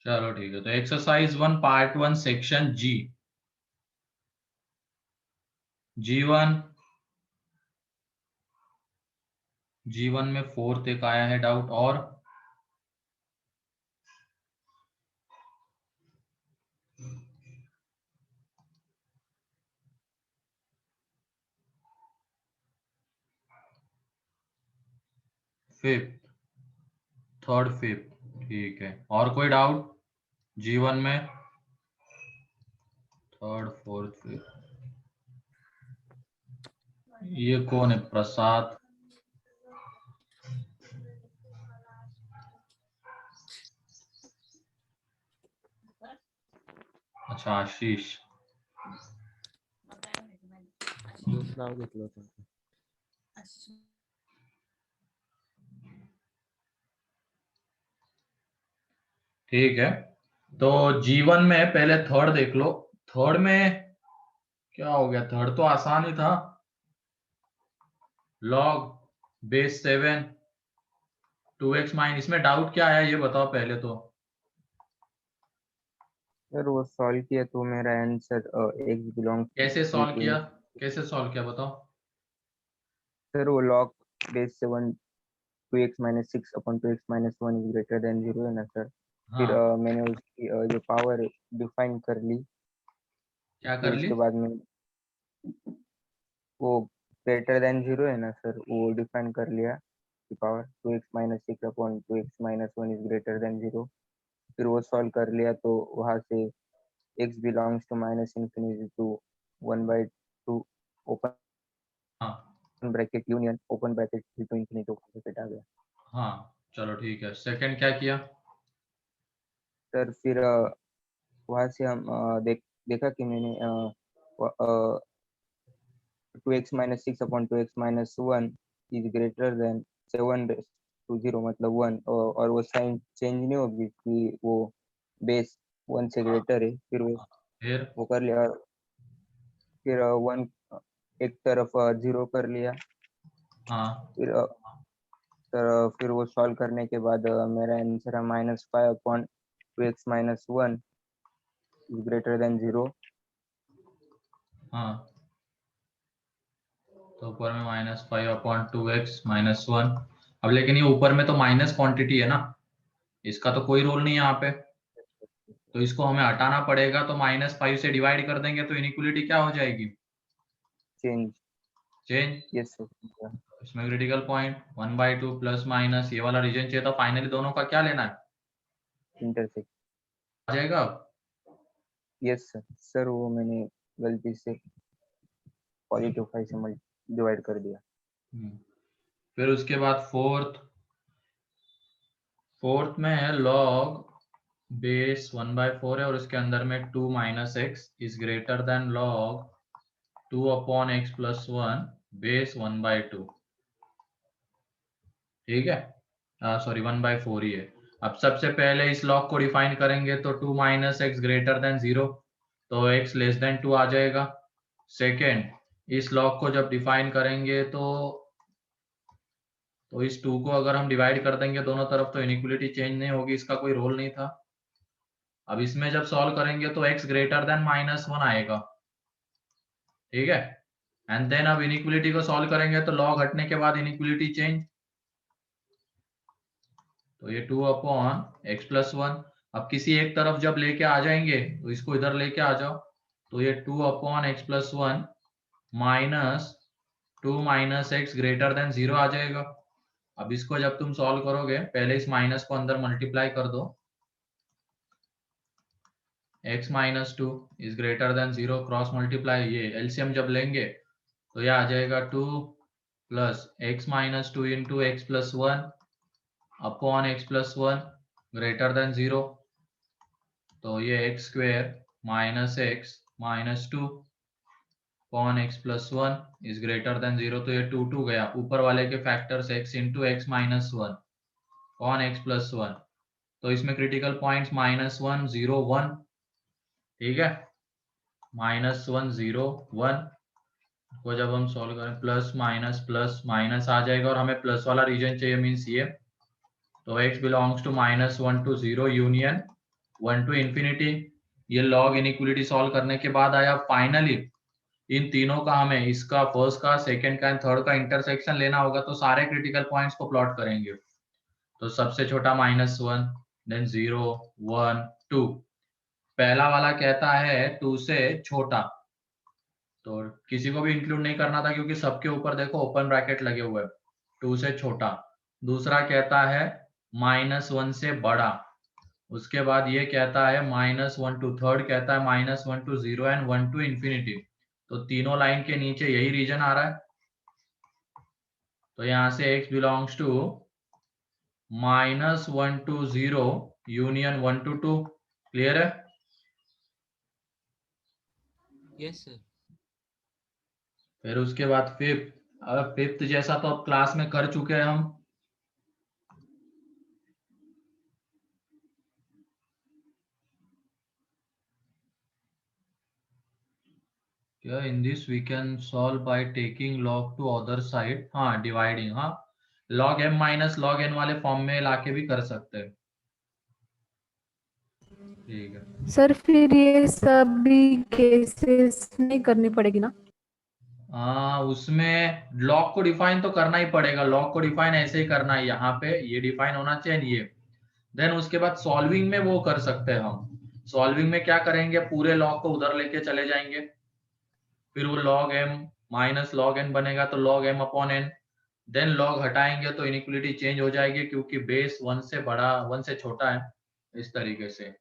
चलो ठीक है, तो एक्सरसाइज 1 पार्ट 1 सेक्शन जी। जी वन में फोर्थ एक आया है डाउट, और फिफ्थ, थर्ड फिफ्थ, ठीक है। और कोई डाउट जी1 में? Third fourth fifth. ये कौन है? प्रसाद। अच्छा, आशीष। नाव घेतलं होतं. ठीक है, तो जीवन में पहले थर्ड देख लो। थर्ड में क्या हो गया? थर्ड तो आसान ही था, लॉग बेस 7 2x माइन। इसमें डाउट क्या आया ये बताओ पहले तो। सर वो सॉल्व किया तो मेरा आंसर x बिलोंग्स कैसे टू सॉल्व किया? कैसे सॉल्व किया बताओ। सर वो log base 7 2x minus 6 upon 2x minus 1 is greater than 0 है ना सर। फिर हाँ, मैंने उसकी जो पावर डिफाइन कर ली। क्या फिर कर ली? उसके बाद में वो ग्रेटर देन 0 है ना सर, वो डिफाइन कर लिया की power 2x minus 6 upon 2x minus 1 is greater than 0। फिर वो सॉल्व कर लिया तो वहां से x belongs to minus infinity to 1/2 open हाँ bracket union open bracket to infinity open bracket आ गया। हाँ, चलो ठीक है। सेकंड क्या किया? सर फिर वहां से हम देखा कि मैंने 2x minus 6 upon 2x minus 1 is greater than 7 to 0 मतलब 1, और वो साइन चेंज नहीं होगी कि वो बेस 1 से हाँ ग्रेटर है। फिर हाँ, फिर वो कर लिया। फिर 1 एक तरफ 0 कर लिया। हाँ फिर फिर वो सॉल्व करने के बाद मेरा आंसर है -5 upon 2x minus 1 is greater than 0। हाँ, तो ऊपर में -5/2x-1। अब लेकिन ये ऊपर में तो माइनस क्वांटिटी है ना, इसका तो कोई रोल नहीं है यहाँ पे, तो इसको हमें हटाना पड़ेगा। तो -5 से डिवाइड कर देंगे तो इनइक्वलिटी क्या हो जाएगी? चेंज। चेंज। Yes sir. इसमें क्रिटिकल पॉइंट 1/2 प्लस माइनस, ये वाला रीजन चाहिए था। फाइनली दोनों का क्या लेना है? इंटरसेक्ट। आ जाएगा अब। Yes sir. सर वो मैंने गलती से पॉजिटिव 5 से डिवाइड कर दिया। फिर उसके बाद फोर्थ में है लॉग बेस 1/4 है, और उसके अंदर में 2 minus x is greater than log 2/x+1 base 1/2। ठीक है, सॉरी 1/4 ही है। अब सबसे पहले इस लॉग को डिफाइन करेंगे तो 2 माइनस एक्स ग्रेटर देन 0, तो x लेस देन 2 आ जाएगा। सेकेंड, इस लॉग को जब डिफाइन करेंगे तो इस 2 को अगर हम डिवाइड कर देंगे दोनों तरफ तो इनइक्वलिटी चेंज नहीं होगी, इसका कोई रोल नहीं था। अब इसमें जब सॉल्व करेंगे तो x ग्रेटर देन -1 आएगा। ठीक है, एंड देन अब इनइक्वलिटी को सॉल्व करेंगे तो लॉग हटने के बाद इनइक्वलिटी चेंज, तो ये 2/x+1। अब किसी एक तरफ जब लेके आ जाएंगे तो इसको इधर लेके आ जाओ, तो ये 2/x+1 minus 2 minus x greater than 0 आ जाएगा। अब इसको जब तुम सॉल्व करोगे पहले इस माइनस को अंदर मल्टीप्लाई कर दो, x-2 is greater than 0 cross multiply, ये एलसीएम जब लेंगे तो यह आ जाएगा 2 plus x-2 into x+1 upon x+1 greater than 0, तो ये x² minus x minus 2 upon x+1 is greater than 0, तो ये 2 गया। ऊपर वाले के factors x into x-1 upon x+1, तो इसमें क्रिटिकल पॉइंट्स -1 0 1। ठीक है, -1 0 1 को जब हम सॉल्व करें प्लस माइनस आ जाएगा, और हमें प्लस वाला रीजन चाहिए, मीन्स ये। तो x belongs to -1 to 0 union 1 to infinity. ये लॉग इनइक्वलिटी सॉल्व करने के बाद आया फाइनली इन तीनों का हमें इसका फर्स्ट का सेकंड का एंड थर्ड का इंटरसेक्शन लेना होगा, तो सारे क्रिटिकल पॉइंट्स को प्लॉट करेंगे। तो सबसे छोटा -1, देन 0, 1, 2। पहला वाला कहता है 2 से छोटा, तो किसी को भी इंक्लूड नहीं करना था क्योंकि सबके ऊपर देखो ओपन ब्रैकेट लगे हुए हैं, 2 से छोटा। दूसरा कहता है -1 से बड़ा। उसके बाद ये कहता है -1 टू, थर्ड कहता है -1 टू 0 एंड 1 टू इंफिनिटी। तो तीनों लाइन के नीचे यही रीजन आ रहा है, तो यहाँ से x belongs to -1 to 0 union 1 to 2। Clear है? Yes sir. फिर उसके बाद फिफ्थ, अब फिफ्थ जैसा तो अब क्लास में कर चुके हैं हम। क्या in this we can solve by taking log to other side, हाँ डिवाइडिंग, हाँ log m minus log n वाले फॉर्म में लाके भी कर सकते हैं। ठीक है सर फिर ये सभी केसेस नहीं करनी पड़ेगी ना? उसमें लॉग को डिफाइन तो करना ही पड़ेगा, लॉग को डिफाइन ऐसे ही करना है, यहाँ पे ये डिफाइन होना चाहिए ये। देन उसके बाद सॉल्विंग में वो कर सकते हैं हम। सॉल्विंग में क्या करेंगे, पूरे लॉग को उधर लेके चले जाएंगे, फिर वो log m minus log n बनेगा, तो log m upon n। Then log हटाएंगे तो इनइक्वलिटी चेंज हो जाएगी क्योंकि बेस 1 से बड़ा 1 से छोटा है। इस तरीके से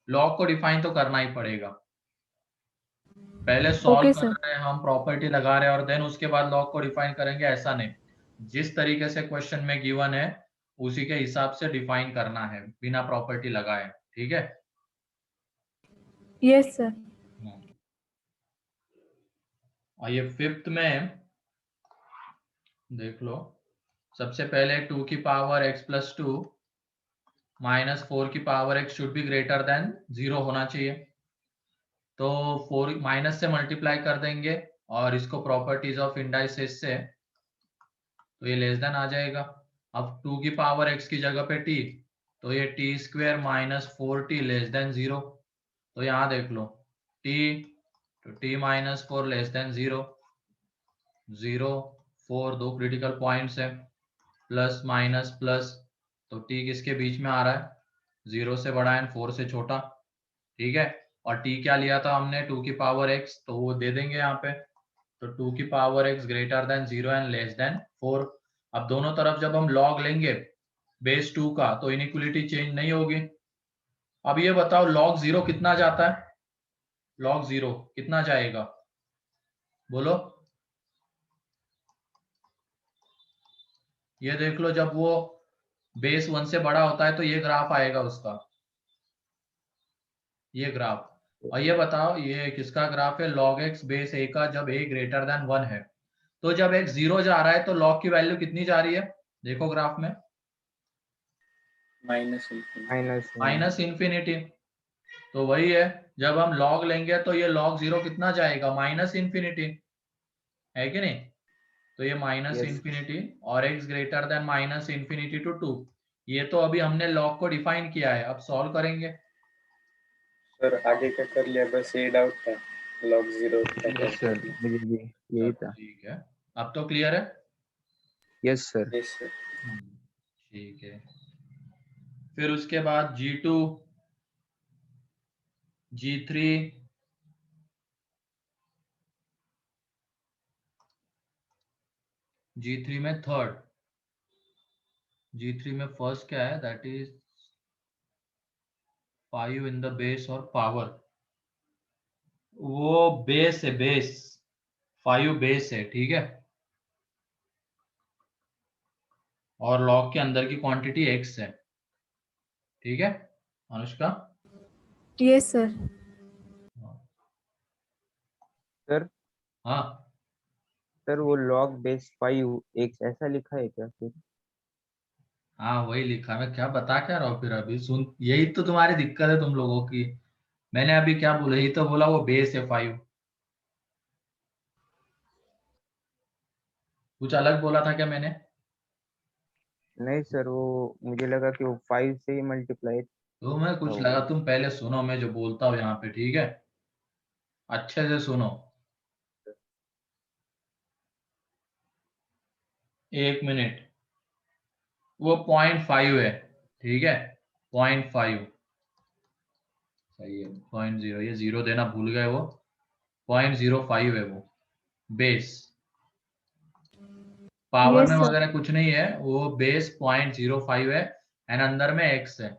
लॉग को डिफाइन तो करना ही पड़ेगा। पहले सॉल्व ओके कर सर। रहे हैं हम, प्रॉपर्टी लगा रहे हैं और देन उसके बाद लॉग को डिफाइन करेंगे, ऐसा नहीं। जिस तरीके से क्वेश्चन में गिवन है उसी के हिसाब से डिफाइन करना है बिना प्रॉपर्टी लगाए। ठीक है? Yes sir. और ये फिफ्थ में देख लो, सबसे पहले 2 की पावर x प्लस 2 -4 की power x should be greater than 0 होना चाहिए। तो 4 माइनस से मल्टीप्लाई कर देंगे और इसको प्रॉपर्टीज ऑफ इंडाइसेस से, तो ये लेस देन आ जाएगा। अब 2 की पावर x की जगह पे t, तो ये t square -4t less than 0। तो यहाँ देख लो t, तो t -4 लेस देन 0, 0, 4 दो क्रिटिकल पॉइंट्स है, प्लस माइनस प्लस, तो t किसके बीच में आ रहा है, 0 से बड़ा एंड 4 से छोटा। ठीक है? और t क्या लिया था हमने, 2 की पावर x, तो वो दे देंगे यहाँ पे। तो 2 की power x greater than 0 and less than 4। अब दोनों तरफ जब हम लॉग लेंगे बेस 2 का तो इनइक्वलिटी चेंज नहीं होगी। अब ये बताओ log 0 कितना जाता है, log 0 कितना जाएगा, बोलो। ये देख लो, जब वो बेस 1 से बड़ा होता है तो ये ग्राफ आएगा उसका, ये ग्राफ। और ये बताओ ये किसका ग्राफ है, log x बेस a का, जब a ग्रेटर देन 1 है। तो जब x 0 जा रहा है तो log की वैल्यू कितनी जा रही है, देखो ग्राफ में, माइनस इंफिनिटी। तो वही है, जब हम log लेंगे तो ये log 0 कितना जाएगा, माइनस इंफिनिटी, है कि नहीं? तो ये माइनस Yes. इंफिनिटी और x greater than minus infinity to 2। ये तो अभी हमने log को डिफाइन किया है, अब सॉल्व करेंगे। सर आगे का कर लिया, बस ये डाउट था log 0 का क्या यस सर, करना। मुझे भी यही चलो था। ठीक है, अब तो क्लियर है। Yes sir. Yes sir. ठीक है, फिर उसके बाद G2, G3, G3 में थर्ड, G3 में फर्स्ट क्या है, that is 5 in the base और पावर, वो बेस है, बेस 5 बेस है। ठीक है? और लॉग के अंदर की क्वांटिटी x है। ठीक है अनुष्का? Yes sir. सर हाँ सर वो log बेस 5 x ऐसा लिखा है क्या फिर? हाँ वही लिखा, मैं क्या बता क्या रहा हूँ फिर, अभी सुन, यही तो तुम्हारी दिक्कत है तुम लोगों की। मैंने अभी क्या बोला, यही तो बोला, वो बेस है 5। कुछ अलग बोला था क्या मैंने? नहीं सर, वो मुझे लगा कि वो 5 से ही मल्टीप्लाई तो मैं कुछ ओ। लगा, तुम पहले सुनो मैं जो बोलता हूँ यहाँ पे, ठीक है? अच्छे से सुनो। 1 मिनट। वो 0.5 है, ठीक है? 0.5 सही है। 0.0, ये 0 देना भूल गए वो। 0.05 है वो बेस। पावर Yes, में sir. वगैरह कुछ नहीं है, वो बेस 0.05 है एंड अंदर में x है,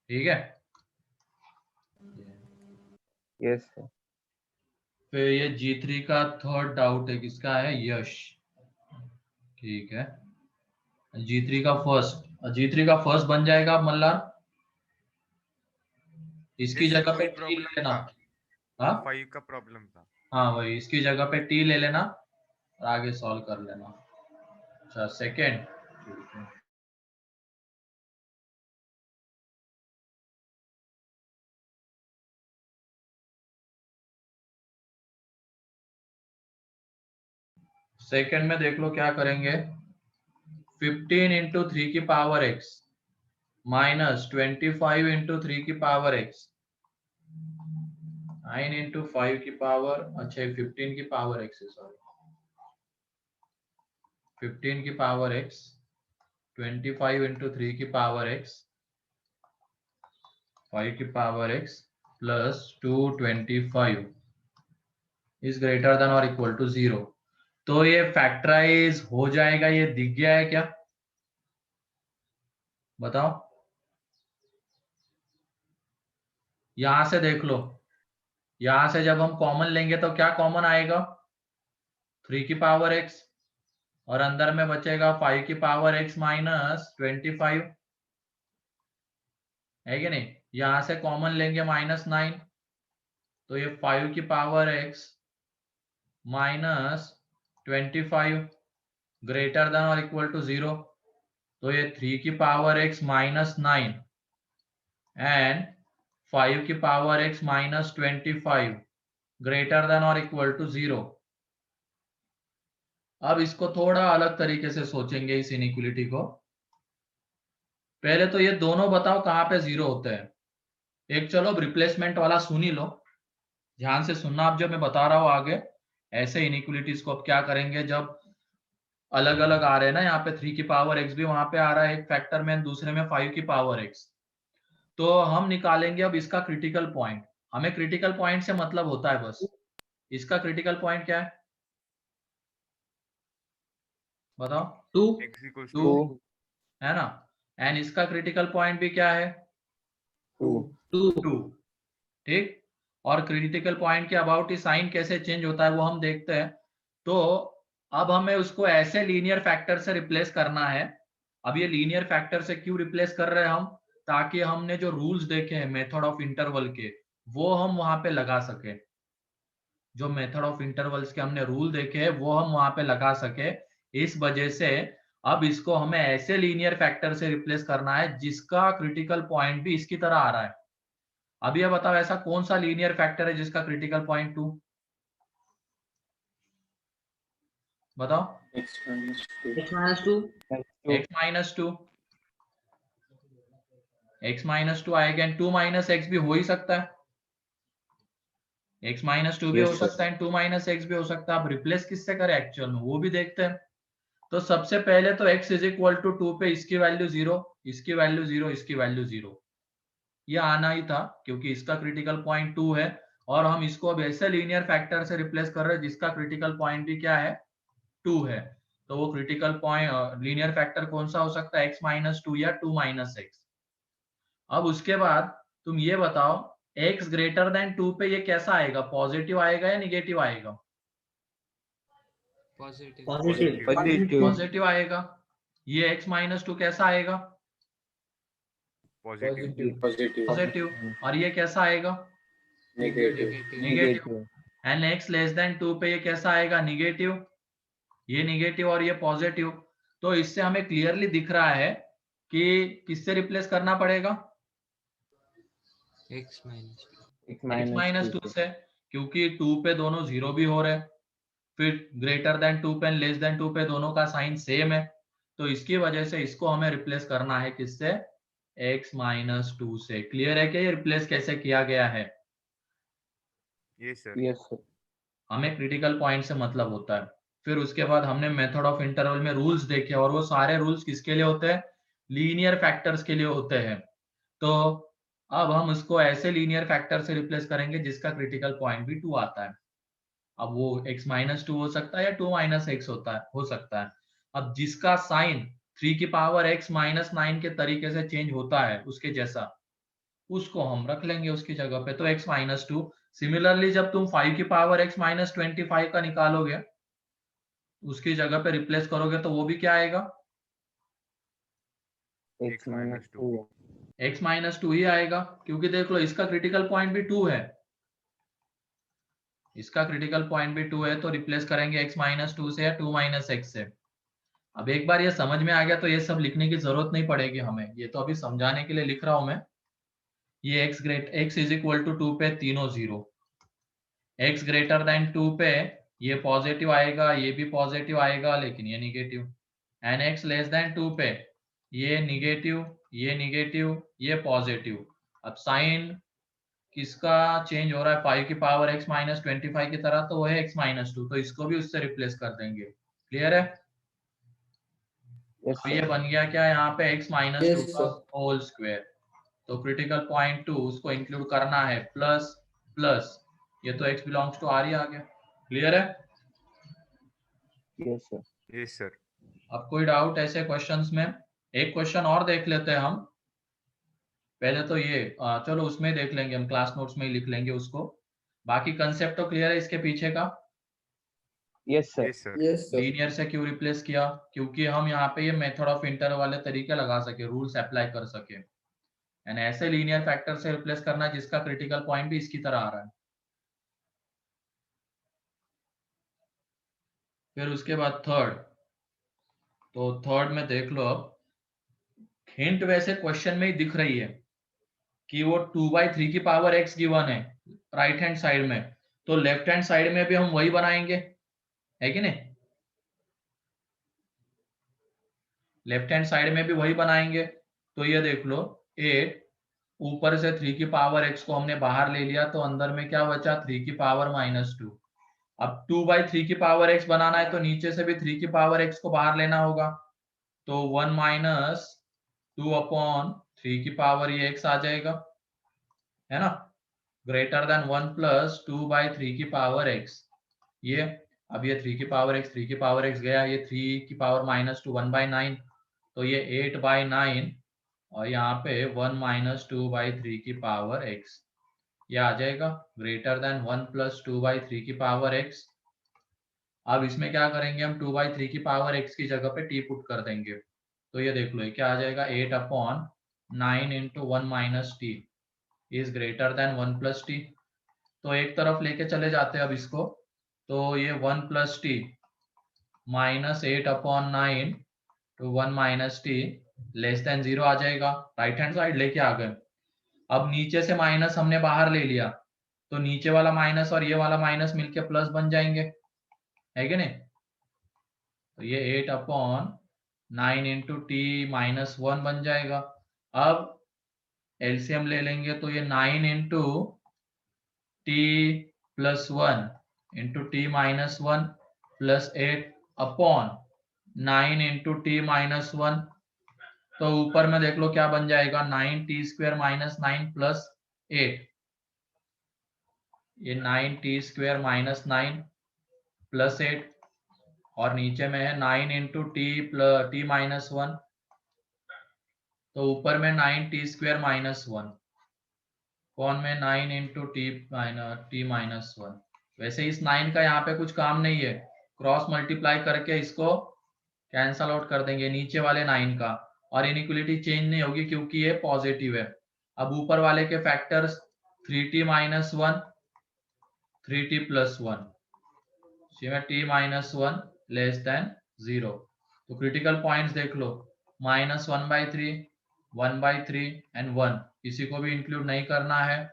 ठीक है? Yes sir. फिर ये G3 का थर्ड डाउट है, किसका है? यश, ठीक है। G3 का फर्स्ट बन जाएगा अब मल्लार। इसकी जैसे जगह पे वही T ले प्रॉब्लम लेना। था, हाँ 5 का प्रॉब्लम था। हाँ, वही इसकी जगह पे T ले लेना और आगे सॉल्व कर लेना। अच्छा सेकेंड, ठीक है। सेकेंड में देख लो क्या करेंगे। 15 इंटू 3 की पावर x माइनस 25 इंटू 3 की पावर x 9 इंटू 5 की पावर, अच्छा 15 की पावर x है, सॉरी 15 की पावर x, 25 इंटू 3 की पावर x 5 की power x plus 225 is greater than और इक्वल टू 0। तो ये फैक्टराइज हो जाएगा, ये दिख गया है क्या? बताओ। यहां से देख लो, यहां से जब हम कॉमन लेंगे तो क्या कॉमन आएगा? 3 की पावर x और अंदर में बचेगा 5 की पावर x माइनस 25, है कि नहीं? यहां से कॉमन लेंगे -9, तो ये 5 की power x minus 25 greater than और इक्वल टू 0। तो ये 3 की पावर x -9 एंड 5 की पावर x -25 ग्रेटर देन और इक्वल टू 0। अब इसको थोड़ा अलग तरीके से सोचेंगे इस इनइक्वालिटी को। पहले तो ये दोनों बताओ कहाँ पे 0 होते हैं। एक चलो अब रिप्लेसमेंट वाला सुन ही लो, ध्यान से सुनना। अब जब मैं बता रहा हूँ आगे ऐसे इनइक्वालिटीज को अब क्या करेंगे, जब अलग अलग आ रहे हैं ना, यहाँ पे 3 की पावर x भी वहां पे आ रहा है एक फैक्टर में, दूसरे में 5 की पावर x, तो हम निकालेंगे अब इसका क्रिटिकल पॉइंट। हमें क्रिटिकल पॉइंट से मतलब होता है बस, इसका क्रिटिकल पॉइंट क्या है बताओ? 2, x equals 2 to 2 है ना? एंड इसका क्रिटिकल पॉइंट भी क्या है? 2 2, ठीक। और क्रिटिकल पॉइंट के अबाउट ही साइन कैसे चेंज होता है वो हम देखते हैं। तो अब हमें उसको ऐसे लीनियर फैक्टर से रिप्लेस करना है। अब ये लीनियर फैक्टर से क्यों रिप्लेस कर रहे हैं हम? ताकि हमने जो रूल्स देखे हैं मेथड ऑफ इंटरवल के, वो हम वहां पे लगा सके। जो मेथड ऑफ इंटरवल्स के हमने रूल देखे हैं वो हम वहां पे लगा सके। इस वजह से अब इसको हमें ऐसे लीनियर फैक्टर से रिप्लेस करना है जिसका क्रिटिकल पॉइंट भी इसकी तरह आ रहा है। अब ये बताओ ऐसा कौन सा लीनियर फैक्टर है जिसका क्रिटिकल पॉइंट 2? बताओ। x minus 2 x minus 2 x minus 2, x minus 2 आएगा एंड 2 माइनस एक्स भी हो ही सकता है। x माइनस 2 भी हो यस सर। सकता है, 2 माइनस एक्स भी हो सकता है। आप रिप्लेस किससे करें एक्चुअल में वो भी देखते हैं। तो सबसे पहले तो x इज इक्वल टू 2 पे इसकी वैल्यू 0, इसकी वैल्यू 0, इसकी वैल्यू 0, ये आना ही था क्योंकि इसका क्रिटिकल पॉइंट 2 है। और हम इसको अब ऐसे लीनियर फैक्टर से रिप्लेस कर रहे हैं जिसका क्रिटिकल पॉइंट भी क्या है? 2 है। तो वो क्रिटिकल पॉइंट लीनियर फैक्टर कौन सा हो सकता है? x माइनस 2 या 2 माइनस एक्स। अब उसके बाद तुम ये बताओ x ग्रेटर देन 2 पे ये कैसा आएगा? पॉजिटिव आएगा या निगेटिव आएगा? positive positive. पॉजिटिव आएगा। ये x माइनस 2 कैसा आएगा? पॉजिटिव। positive positive. और ये कैसा आएगा? negative negative negative. And x less than 2 पे ये कैसा आएगा? निगेटिव। ये निगेटिव और ये पॉजिटिव। तो इससे हमें क्लियरली दिख रहा है कि किससे रिप्लेस करना पड़ेगा? x minus 2 x माइनस 2 से, क्योंकि 2 पे दोनों 0 भी हो रहे हैं, फिर ग्रेटर देन 2 पे लेस देन 2 पे दोनों का साइन सेम है। तो इसकी वजह से इसको हमें रिप्लेस करना है किससे? x माइनस 2 से। क्लियर है क्या ये रिप्लेस कैसे किया गया है? Yes sir. Yes sir. हमें क्रिटिकल पॉइंट से मतलब होता है। फिर उसके बाद हमने मेथड ऑफ इंटरवल में रूल्स देखे, और वो सारे रूल्स किसके लिए होते हैं? लीनियर फैक्टर्स के लिए होते हैं। तो अब हम उसको ऐसे लीनियर फैक्टर से रिप्लेस करेंगे जिसका क्रिटिकल पॉइंट भी 2 आता है। अब वो x माइनस 2 हो सकता है या 2 माइनस एक्स हो सकता है। अब जिसका साइन 3 की पावर x माइनस 9 के तरीके से चेंज होता है उसके जैसा, उसको हम रख लेंगे उसकी जगह पे, तो x माइनस 2। सिमिलरली जब तुम 5 की पावर x माइनस 25 का निकालोगे, उसकी जगह पे रिप्लेस करोगे, तो वो भी क्या आएगा? x minus 2। x माइनस 2 ही आएगा, क्योंकि देख लो इसका क्रिटिकल पॉइंट भी 2 है। इसका क्रिटिकल पॉइंट भी 2 है, तो रिप्लेस करेंगे x माइनस 2 से या 2 माइनस एक्स से। अब एक बार ये समझ में आ गया तो ये सब लिखने की जरूरत नहीं पड़ेगी हमें, ये तो अभी समझाने के लिए लिख रहा हूं मैं। ये x इज इक्वल टू 2 पे तीनों 0, x ग्रेटर देन 2 पे ये पॉजिटिव आएगा, ये भी पॉजिटिव आएगा, लेकिन ये negative. And x less than 2 पे ये निगेटिव, ये निगेटिव, ये पॉजिटिव। अब साइन किसका चेंज हो रहा है? 5 की पावर x माइनस 25 की तरह, तो वो है x माइनस 2, तो इसको भी उससे रिप्लेस कर देंगे। क्लियर है? यस तो ये सर। बन गया क्या यहाँ पे? x माइनस 2 Yes, का sir. Whole square. तो क्रिटिकल पॉइंट 2 उसको इंक्लूड करना है, प्लस प्लस, ये तो x बिलोंग्स टू r ही आ गया। क्लियर है? Yes sir. Yes sir. अब कोई डाउट ऐसे क्वेश्चंस में? एक क्वेश्चन और देख लेते हैं हम। पहले तो ये चलो उसमें देख लेंगे, हम क्लास नोट्स में ही लिख लेंगे उसको। बाकी कंसेप्ट तो क्लियर है इसके पीछे का? Yes sir. Yes sir. Yes, sir. Linear से क्यों रिप्लेस किया? क्योंकि हम यहाँ पे ये मेथड ऑफ इंटरवल वाले तरीके लगा सके, रूल्स अप्लाई कर सके। एंड ऐसे लीनियर फैक्टर से रिप्लेस करना जिसका क्रिटिकल पॉइंट भी इसकी तरह आ रहा है। फिर उसके बाद थर्ड, तो थर्ड में देख लो, अब हिंट वैसे क्वेश्चन में ही दिख रही है कि वो 2/3 की पावर x गिवन है राइट हैंड साइड में, तो लेफ्ट हैंड साइड में भी हम वही बनाएंगे, है कि नहीं? लेफ्ट हैंड साइड में भी वही बनाएंगे। तो ये देख लो, 8 ऊपर से 3 की पावर x को हमने बाहर ले लिया, तो अंदर में क्या बचा? 3 की पावर माइनस 2। अब 2/3 की पावर x बनाना है तो नीचे से भी 3 की पावर x को बाहर लेना होगा, तो 1 माइनस 2 अपॉन 3 की पावर ये x आ जाएगा, है ना? ग्रेटर देन 1 प्लस 2/3 की पावर x। ये अब ये 3 की पावर x, 3 की पावर x गया, ये 3 की पावर माइनस 2 1/9, तो ये 8/9, और यहाँ पे 1 माइनस 2/3 की पावर x, ये आ जाएगा ग्रेटर देन 1 प्लस 2/3 की पावर x। अब इसमें क्या करेंगे हम? 2/3 की पावर x की जगह पे t पुट कर देंगे, तो ये देख लो ये क्या आ जाएगा? 8/9 into 1 minus T is greater than 1 plus T. तो एक तरफ लेके चले जाते हैं अब इसको, तो ये 1 plus t minus 8/9 to 1 minus t less than 0 आ जाएगा। राइट हैंड साइड लेके आ गए। अब नीचे से माइनस हमने बाहर ले लिया, तो नीचे वाला माइनस और ये वाला माइनस मिलके प्लस बन जाएंगे, है कि नहीं? तो ये 8/9 इंटू टी माइनस 1 बन जाएगा। अब एलसीएम ले लेंगे, तो ये 9 into T plus 1 into T minus 1 plus 8/9 into T minus 1, तो ऊपर में देख लो क्या बन जाएगा? 9t² माइनस 9 प्लस 8, ये 9t² माइनस 9 प्लस 8, और नीचे में है 9 इंटू टी माइनस 1, तो ऊपर में 9t² माइनस 1, कौन में 9 इंटू टी माइनस 1। वैसे इस 9 का यहाँ पे कुछ काम नहीं है, क्रॉस मल्टीप्लाई करके इसको कैंसल आउट कर देंगे नीचे वाले 9 का, और इनइक्वालिटी चेंज नहीं होगी क्योंकि ये पॉजिटिव है। अब ऊपर वाले के factors 3t minus 1, 3t plus 1, t minus 1 less than 0। तो क्रिटिकल पॉइंट्स देख लो, -1/3, 1/3 एंड 1, किसी को भी इंक्लूड नहीं करना है,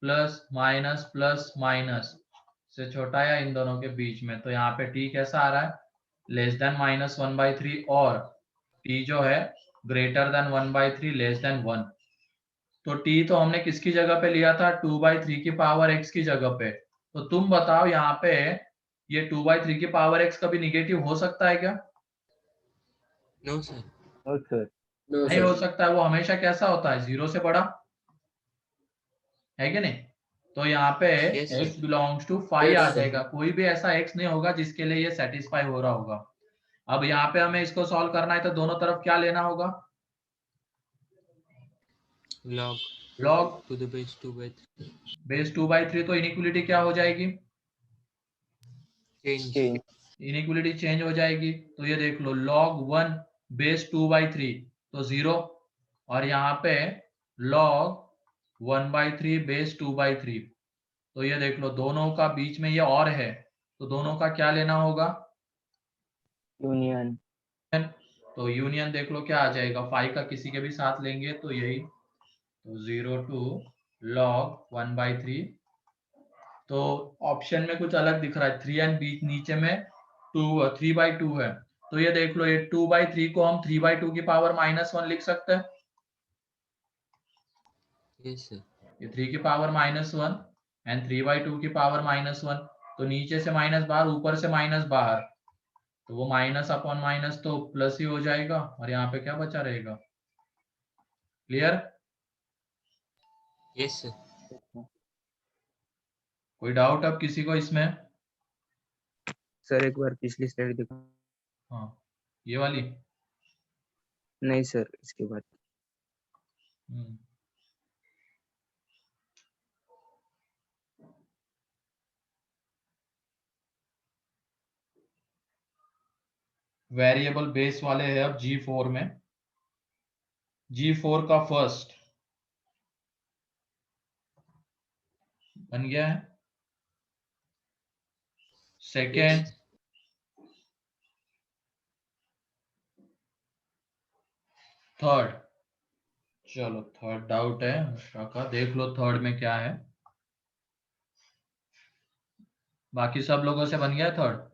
प्लस माइनस से छोटा या इन दोनों के बीच में। तो यहाँ पे t कैसा आ रहा है? लेस देन -1/3, और t जो है ग्रेटर देन 1/3 लेस देन 1। तो t तो हमने किसकी जगह पे लिया था, 2/3 की पावर x की जगह पे। तो तुम बताओ यहाँ पे ये 2/3 की पावर x कभी निगेटिव हो सकता है क्या? No, sir. No sir. No नहीं हो सर। सकता है, वो हमेशा कैसा होता है, 0 से बड़ा, है कि नहीं? तो यहाँ पे Yes, sir. x belongs to 5 Yes, आ sir. जाएगा, कोई भी ऐसा x नहीं होगा जिसके लिए ये सेटिस्फाई हो रहा होगा। अब यहाँ पे हमें इसको सॉल्व करना है तो दोनों तरफ क्या लेना होगा, Log log to the base 2/3. Base 2/3। तो इनइक्वलिटी क्या हो जाएगी, Change. चेंज। इनइक्वलिटी चेंज हो जाएगी। तो ये देख लो log 1 बेस 2/3 तो 0, और यहाँ पे log 1/3 बेस 2/3। तो ये देख लो दोनों का बीच में ये और है, तो दोनों का क्या लेना होगा, यूनियन। तो यूनियन देख लो क्या आ जाएगा, 5 का किसी के भी साथ लेंगे तो यही, तो 0 to log 1/3। तो ऑप्शन में कुछ अलग दिख रहा है, 3 एंड बीच नीचे में 3/2 है। तो ये देख लो ये 2/3 को हम 3/2 की पावर -1 लिख सकते हैं, Yes, sir. ये 3 की पावर -1 एंड 3/2 की पावर -1। तो नीचे से माइनस बाहर, ऊपर से माइनस बाहर, तो वो माइनस अपॉन माइनस तो प्लस ही हो जाएगा, और यहाँ पे क्या बचा रहेगा, क्लियर? Yes, sir. कोई डाउट अब किसी को इसमें? सर एक बार पिछली स्लाइड दिखा। हाँ ये वाली। नहीं सर, इसके बाद। वेरिएबल बेस वाले है अब G4 में, G4 का फर्स्ट बन गया है, सेकेंड, Yes. थर्ड। चलो थर्ड डाउट है मिश्रा का, देख लो थर्ड में क्या है। बाकी सब लोगों से बन गया थर्ड?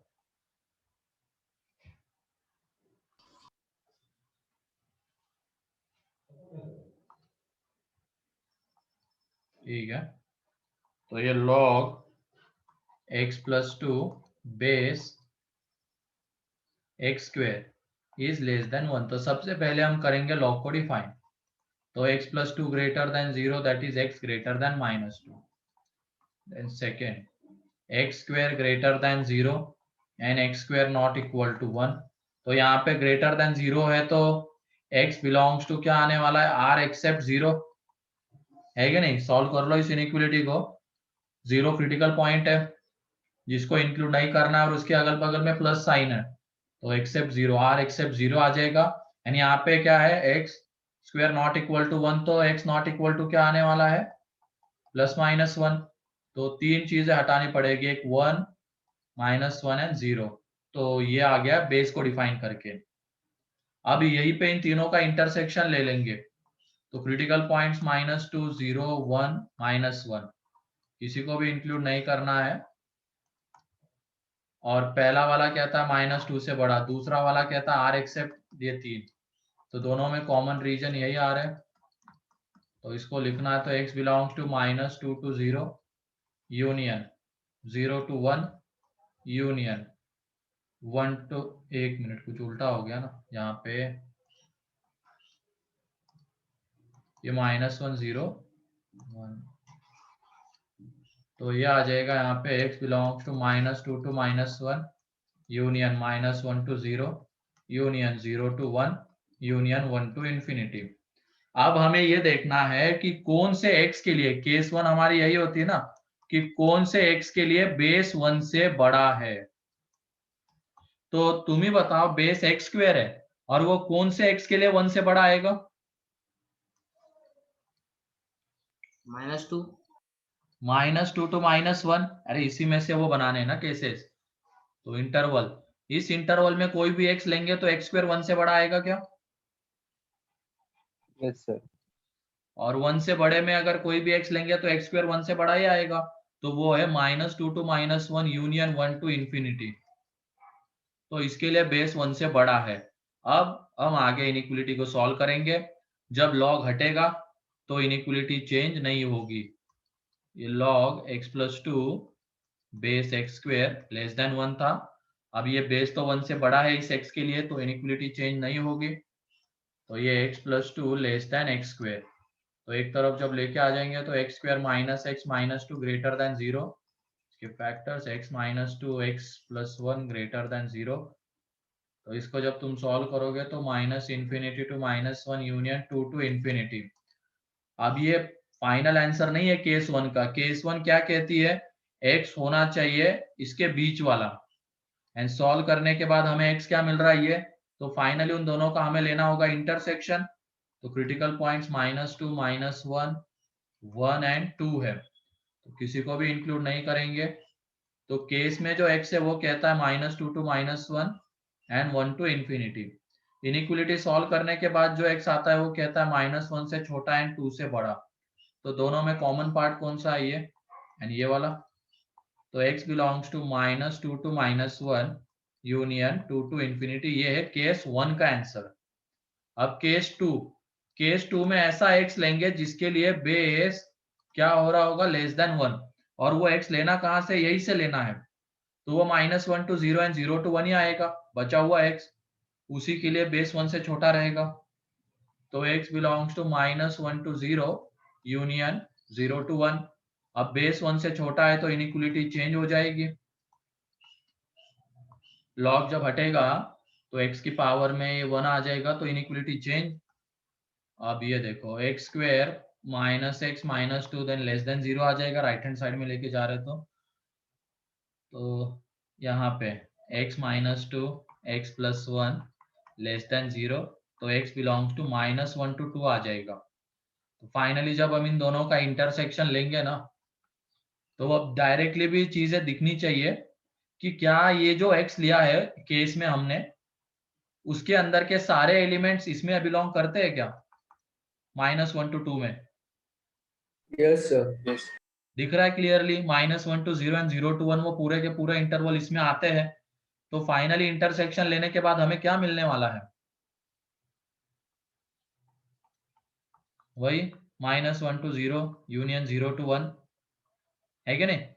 ठीक है, तो ये log x+2 base x square is less than 1। तो सबसे पहले हम करेंगे log को डिफाइन। तो x+2 greater than 0, that is x greater than -2। Then second, x square greater than 0 and x square not equal to 1। तो यहाँ पे ग्रेटर देन 0 है तो x बिलोंग्स टू क्या आने वाला है, r एक्सेप्ट 0, है कि नहीं? सॉल्व कर लो इस इनइक्वलिटी को, 0 क्रिटिकल पॉइंट है जिसको इंक्लूड नहीं करना है और उसके अगल बगल में प्लस साइन है, तो एक्सेप्ट 0, r एक्सेप्ट 0 आ जाएगा। एंड यहाँ पे क्या है, x square not equal to 1, तो x नॉट इक्वल टू क्या आने वाला है, +-1। तो तीन चीजें हटानी पड़ेगी, एक 1, -1 एंड 0। तो ये आ गया बेस को डिफाइन करके। अब यहीं पे इन तीनों का इंटरसेक्शन ले लेंगे, तो क्रिटिकल पॉइंट्स -2, 0, 1, -1 किसी को भी इंक्लूड नहीं करना है। और पहला वाला क्या था, -2 से बड़ा, दूसरा वाला क्या था, r एक्सेप्ट ये 3। तो दोनों में कॉमन रीजन यही आ रहा है, तो इसको लिखना है तो x belongs to -2 to 0 union 0 to 1 union 1 to, एक मिनट कुछ उल्टा हो गया ना यहाँ पे, ये -1 0 1, तो ये आ जाएगा यहाँ पे x belongs to -2 to -1 union -1 to 0 union 0 to 1 union 1 to infinity. अब हमें ये देखना है कि कौन से x के लिए, केस 1 हमारी यही होती है ना, कि कौन से x के लिए बेस 1 से बड़ा है। तो तुम ही बताओ, बेस x स्क्वायर है और वो कौन से x के लिए 1 से बड़ा आएगा, -2। -2 to -1। अरे इसी में से वो बनाने हैं ना केसेस, तो इंटरवल, इस इंटरवल में कोई भी x लेंगे तो x स्क्वायर 1 से बड़ा आएगा क्या? Yes sir. और 1 से बड़े में अगर कोई भी x लेंगे तो x स्क्वायर 1 से बड़ा ही आएगा, तो वो है -2 to -1 यूनियन 1 to इंफिनिटी। तो इसके लिए बेस 1 से बड़ा है। अब हम आगे इनइक्वलिटी को सॉल्व करेंगे। जब लॉग हटेगा तो इनइक्वलिटी चेंज नहीं होगी। ये log x plus to base x square less than 1 था। अब ये बेस तो 1 से बड़ा है इस x के लिए, तो इनइक्वलिटी चेंज नहीं होगी। तो ये x plus two less than x square, तो एक तरफ जब लेके आ जाएंगे तो x square minus x minus two greater than 0, इसके factors x minus two x plus one greater than 0। तो इसको जब तुम सॉल्व करोगे तो minus infinity to minus one union two to infinity. अब ये फाइनल आंसर नहीं है केस वन का। केस वन क्या कहती है, x होना चाहिए इसके बीच वाला, एंड सॉल्व करने के बाद हमें x क्या मिल रहा है ये, तो फाइनली उन दोनों का हमें लेना होगा इंटरसेक्शन। तो critical points minus two minus one, one and two है, तो किसी को भी इंक्लूड नहीं करेंगे। तो केस में जो x है वो कहता है minus two to minus one and one to infinity. Inequality solve करने के बाद जो x आता है वो कहता है माइनस वन से छोटा एंड टू से बड़ा। तो दोनों में कॉमन पार्ट कौन सा है, ये एंड ये वाला। तो x belongs to minus two to minus one union two to infinity. ये है केस वन का आंसर। अब केस टू में ऐसा x लेंगे जिसके लिए बेस क्या हो रहा होगा, लेस देन वन, और वो x लेना कहां से, यही से लेना है। तो वो minus one to zero and zero to one ही आएगा, बचा हुआ x उसी के लिए बेस वन से छोटा रहेगा। तो x belongs to minus one to zero union zero to one. अब बेस वन से छोटा है तो इनइक्वलिटी चेंज हो जाएगी। लॉग जब हटेगा तो x की पावर में ये वन आ जाएगा, तो इनइक्वलिटी चेंज। अब ये देखो x square minus x minus two then less than zero आ जाएगा, राइट हैंड साइड में लेके जा रहे तो यहाँ पे x minus two x plus one less than zero, तो x belongs to minus one to two आ जाएगा। तो फाइनली जब हम इन दोनों का इंटरसेक्शन लेंगे ना, तो अब डायरेक्टली भी चीजें दिखनी चाहिए कि क्या ये जो x लिया है केस में हमने, उसके अंदर के सारे एलिमेंट्स इसमें बिलोंग करते हैं क्या, माइनस वन टू टू में। Yes sir. यस दिख रहा है clearly, minus one to zero and zero to one वो पूरे के पूरे इंटरवल इसमें आते हैं। तो फाइनली इंटरसेक्शन लेने के बाद हमें क्या मिलने वाला है, वही minus one to zero union zero to one, है कि नहीं।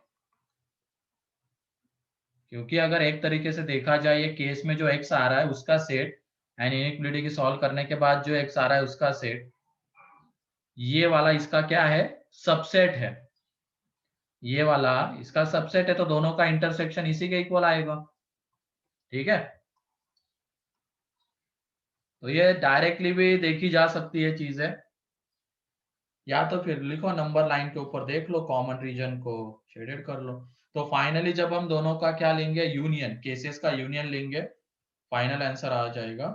क्योंकि अगर एक तरीके से देखा जाए ये केस में जो x आ रहा है उसका सेट, एंड इनइक्वलिटी की सॉल्व करने के बाद जो x आ रहा है उसका सेट, ये वाला इसका क्या है, सबसेट है। ये वाला इसका सबसेट है, तो दोनों का इंटरसेक्शन इसी के इक्वल आएगा। ठीक है, तो ये डायरेक्टली भी देखी जा सकती है चीजें, या तो फिर लिखो नंबर लाइन के ऊपर देख लो, कॉमन रीजन को शेडेड कर लो। तो फाइनली जब हम दोनों का क्या लेंगे, यूनियन, केसेस का यूनियन लेंगे, फाइनल आंसर आ जाएगा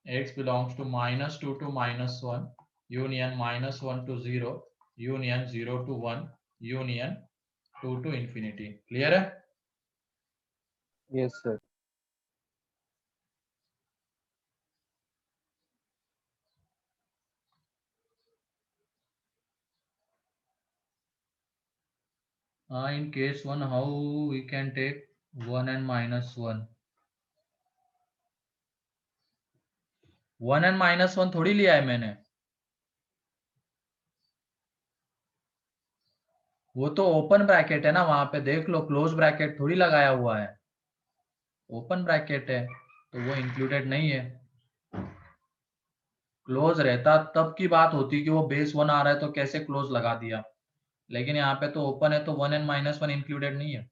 x belongs to minus two to minus one union minus one to zero union zero to one union two to infinity. Clear है। Yes sir. in case one how we can take 1 and minus 1, 1 and minus 1 थोड़ी लिया है मैंने, वो तो open bracket है ना, वहां पे देख लो क्लोज ब्रैकेट थोड़ी लगाया हुआ है, ओपन ब्रैकेट है तो वो इंक्लूडेड नहीं है। क्लोज रहता तब की बात होती कि वो बेस वन आ रहा है तो कैसे क्लोज लगा दिया, लेकिन यहाँ पे तो ओपन है तो 1 and minus 1 इंक्लूडेड नहीं है।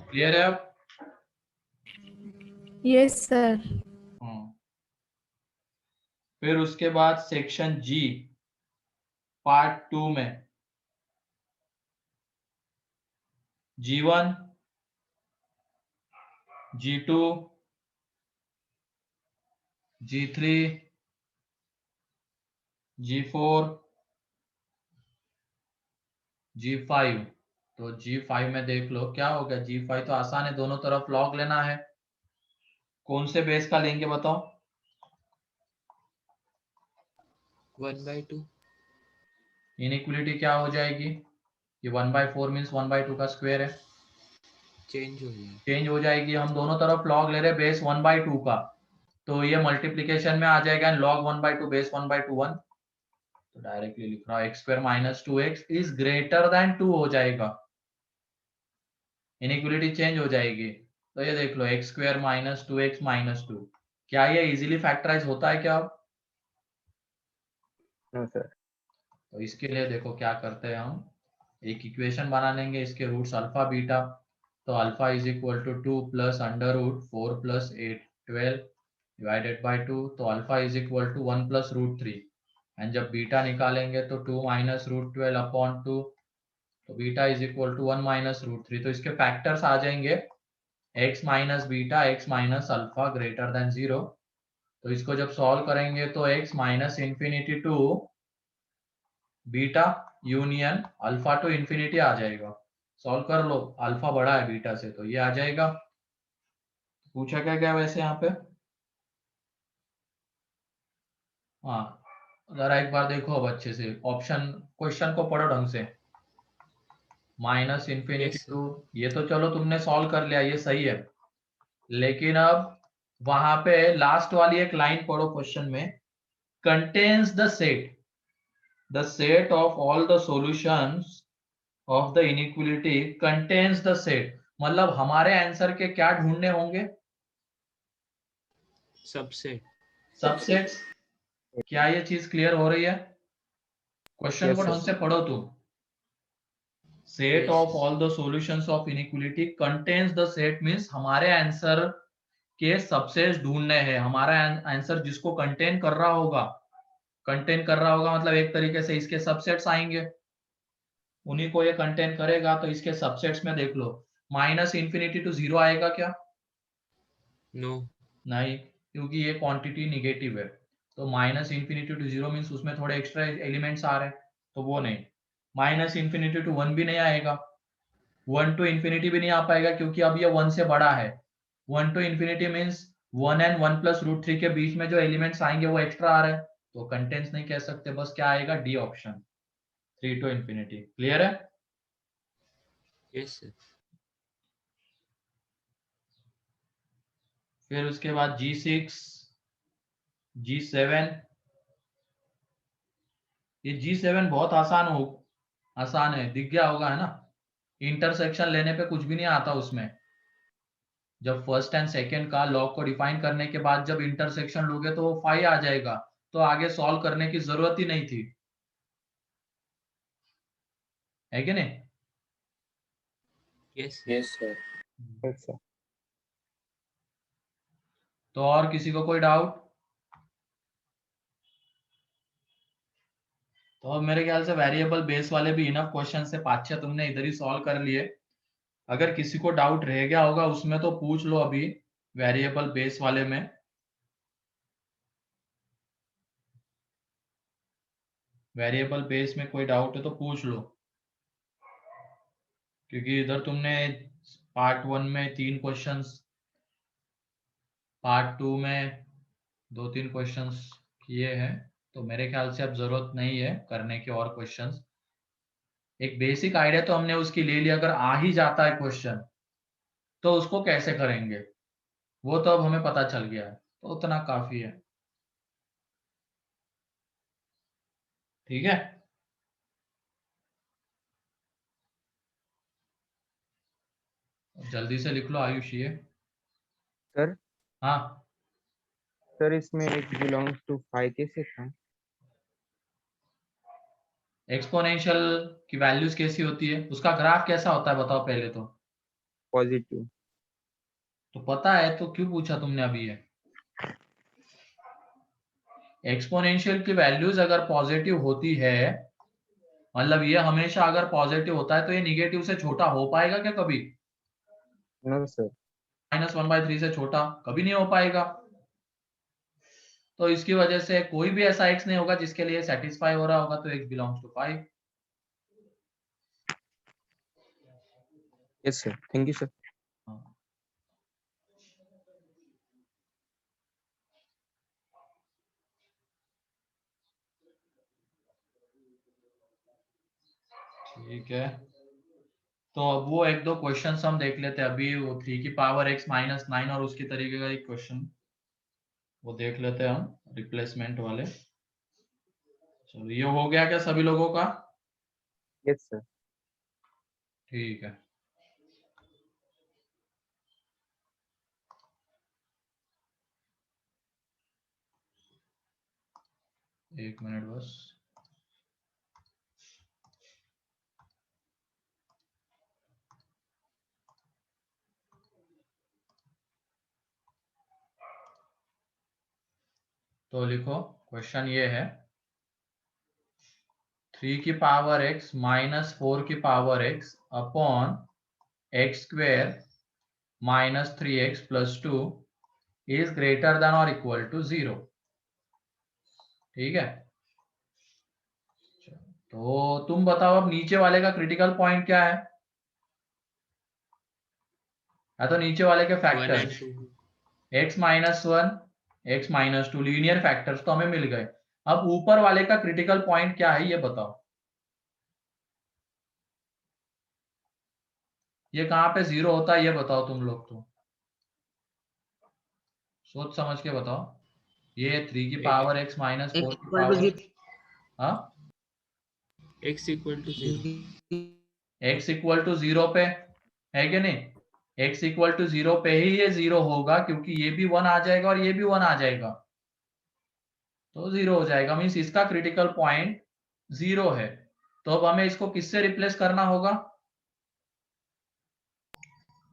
क्लियर है अब। Yes sir. फिर उसके बाद सेक्शन जी पार्ट टू में G1, G2, G3, G4, G5। तो G5 में देख लो क्या हो गया, G5 तो आसान है, दोनों तरफ लॉग लेना है। कौन से बेस का लेंगे बताओ, 1/2। इनइक्वलिटी क्या हो जाएगी, ये 1/4 मीन्स 1/2 का स्क्वायर है। चेंज हो गया। चेंज हो जाएगी, हम दोनों तरफ लॉग ले रहे बेस 1/2 का, तो ये मल्टीप्लीकेशन में आ जाएगा लॉग 1/2 बेस 1/2 1, तो डायरेक्टली लिख रहा हूं x square minus 2x is greater than 2 हो जाएगा, इनइक्वालिटी चेंज हो जाएगी। तो ये देख लो x square minus 2x minus 2, क्या ये इजीली फैक्टराइज होता है क्या? अब नो सर। तो इसके लिए देखो क्या करते हैं, हम एक इक्वेशन बना लेंगे, इसके रूट्स अल्फा बीटा, तो alpha is equal to 2 plus under root 4 plus 8 12 divided by 2, तो alpha is equal to 1 plus root 3, and जब बीटा निकालेंगे तो 2 माइनस रूट 12 अपॉन 2, तो beta is equal to 1 minus root 3, तो इसके फैक्टर्स आ जाएंगे x minus beta x minus alpha greater than 0, तो इसको जब सॉल्व करेंगे तो x minus infinity to beta union alpha to infinity आ जाएगा। सॉल्व कर लो, अल्फा बड़ा है बीटा से तो ये आ जाएगा। पूछा क्या क्या वैसे यहाँ पे? हाँ, जरा एक बार देखो अब अच्छे से, ऑप्शन क्वेश्चन को पढ़ो ढंग से। Minus infinity Yes, sir. To, ये तो चलो तुमने सॉल्व कर लिया, ये सही है, लेकिन अब वहां पे लास्ट वाली एक लाइन पढ़ो क्वेश्चन में, contains the set of all the solutions of the inequality contains the set, मतलब हमारे आंसर के क्या ढूंढने होंगे? Subset. सबसेट्स। क्या ये चीज क्लियर हो रही है? क्वेश्चन यस को ढंग सर। से पढ़ो तुम। Set Yes, of yes. All the solutions of inequality contains the set means हमारे आंसर के सबसेट्स ढूंढने हैं, हमारा आंसर जिसको कंटेन कर रहा होगा, कंटेन कर रहा होगा मतलब एक तरीके से इसके सबसेट्स आएंगे, उन्हीं को ये कंटेन करेगा, तो इसके सबसेट्स में देख लो, माइनस इंफिनिटी टू 0 आएगा क्या? No. नहीं, क्योंकि ये क्वांटिटी निगेटिव है, तो माइनस इंफिनिटी टू 0 मींस उसमें थोड़े एक्स्ट्रा एलिमेंट्स आ रहे हैं, तो वो नहीं। माइनस इंफिनिटी टू 1 भी नहीं आएगा, 1 टू इंफिनिटी भी नहीं आ पाएगा क्योंकि अब ये 1 से बड़ा है। 1 to infinity means 1 and 1 plus root 3 के बीच में जो एलिमेंट्स आएंगे वो एक्स्ट्रा आ रहे हैं, तो कंटेंट्स नहीं कह सकते, बस क्या आएगा, D option, 3 to infinity. Clear है? Yes, sir. फिर उसके बाद G6 G7, ये G7 बहुत आसान है, दिख गया होगा है ना, इंटरसेक्शन लेने पे कुछ भी नहीं आता उसमें, जब फर्स्ट एंड सेकंड का लॉग को डिफाइन करने के बाद जब इंटरसेक्शन लोगे तो वो 5 आ जाएगा, तो आगे सॉल्व करने की जरूरत ही नहीं थी, है कि नहीं? Yes, sir. Yes sir. Yes sir. तो और किसी को कोई डाउट? तो अब मेरे ख्याल से वेरिएबल बेस वाले भी इनफ क्वेश्चन से 5-6 तुमने इधर ही सॉल्व कर लिए, अगर किसी को डाउट रह गया होगा उसमें तो पूछ लो अभी, वेरिएबल बेस वाले में। वेरिएबल बेस में कोई डाउट है तो पूछ लो, क्योंकि इधर तुमने पार्ट 1 में 3 क्वेश्चंस, पार्ट 2 में 2-3 क्वेश्चंस किए हैं, तो मेरे ख्याल से अब जरूरत नहीं है करने के और क्वेश्चंस। एक बेसिक आइडिया तो हमने उसकी ले लिया, अगर आ ही जाता है क्वेश्चन तो उसको कैसे करेंगे वो तो अब हमें पता चल गया है, तो उतना काफी है। ठीक है, जल्दी से लिख लो आयुष ये। सर हाँ, सर इसमें x बिलोंग्स टू 5 कैसे था? एक्सपोनेंशियल की वैल्यूज कैसी होती है, उसका ग्राफ कैसा होता है बताओ पहले तो। पॉजिटिव। तो पता है तो क्यों पूछा तुमने अभी ये? एक्सपोनेंशियल की वैल्यूज अगर पॉजिटिव होती है, मतलब ये हमेशा अगर पॉजिटिव होता है तो ये निगेटिव से छोटा हो पाएगा क्या कभी? No sir. -1/3 से छोटा कभी नहीं हो पाएगा, तो इसकी वजह से कोई भी ऐसा x नहीं होगा जिसके लिए सेटिस्फाई हो रहा होगा, तो x belongs to 5। Yes sir, thank you sir. हाँ, ठीक है। तो अब वो एक दो क्वेश्चन हम देख लेते हैं अभी। वो 3 की पावर x माइनस 9 और उसकी तरीके का एक क्वेश्चन वो देख लेते हैं हम, रिप्लेसमेंट वाले। चलो ये हो गया क्या सभी लोगों का? Yes sir. ठीक है। एक मिनट बस। तो लिखो, क्वेश्चन ये है 3 की पावर x माइनस 4 की power x upon x square minus 3x plus 2 is greater than और इक्वल टू 0। ठीक है, तो तुम बताओ अब नीचे वाले का क्रिटिकल पॉइंट क्या है? या तो नीचे वाले के 1 factor and 2. x minus 1 x minus 2 linear factors तो हमें मिल गए। अब ऊपर वाले का क्रिटिकल पॉइंट क्या है ये बताओ। ये कहाँ पे 0 होता है ये बताओ तुम लोग, तो सोच समझ के बताओ। ये 3 की पावर x माइनस 4 की पावर, हाँ, X equal to 0. x equal to 0 पे है कि नहीं? x इक्वल टू 0 पे ही ये 0 होगा, क्योंकि ये भी 1 आ जाएगा और ये भी 1 आ जाएगा, तो 0 हो जाएगा। मीन्स इसका क्रिटिकल पॉइंट 0 है। तो अब हमें इसको किससे रिप्लेस करना होगा?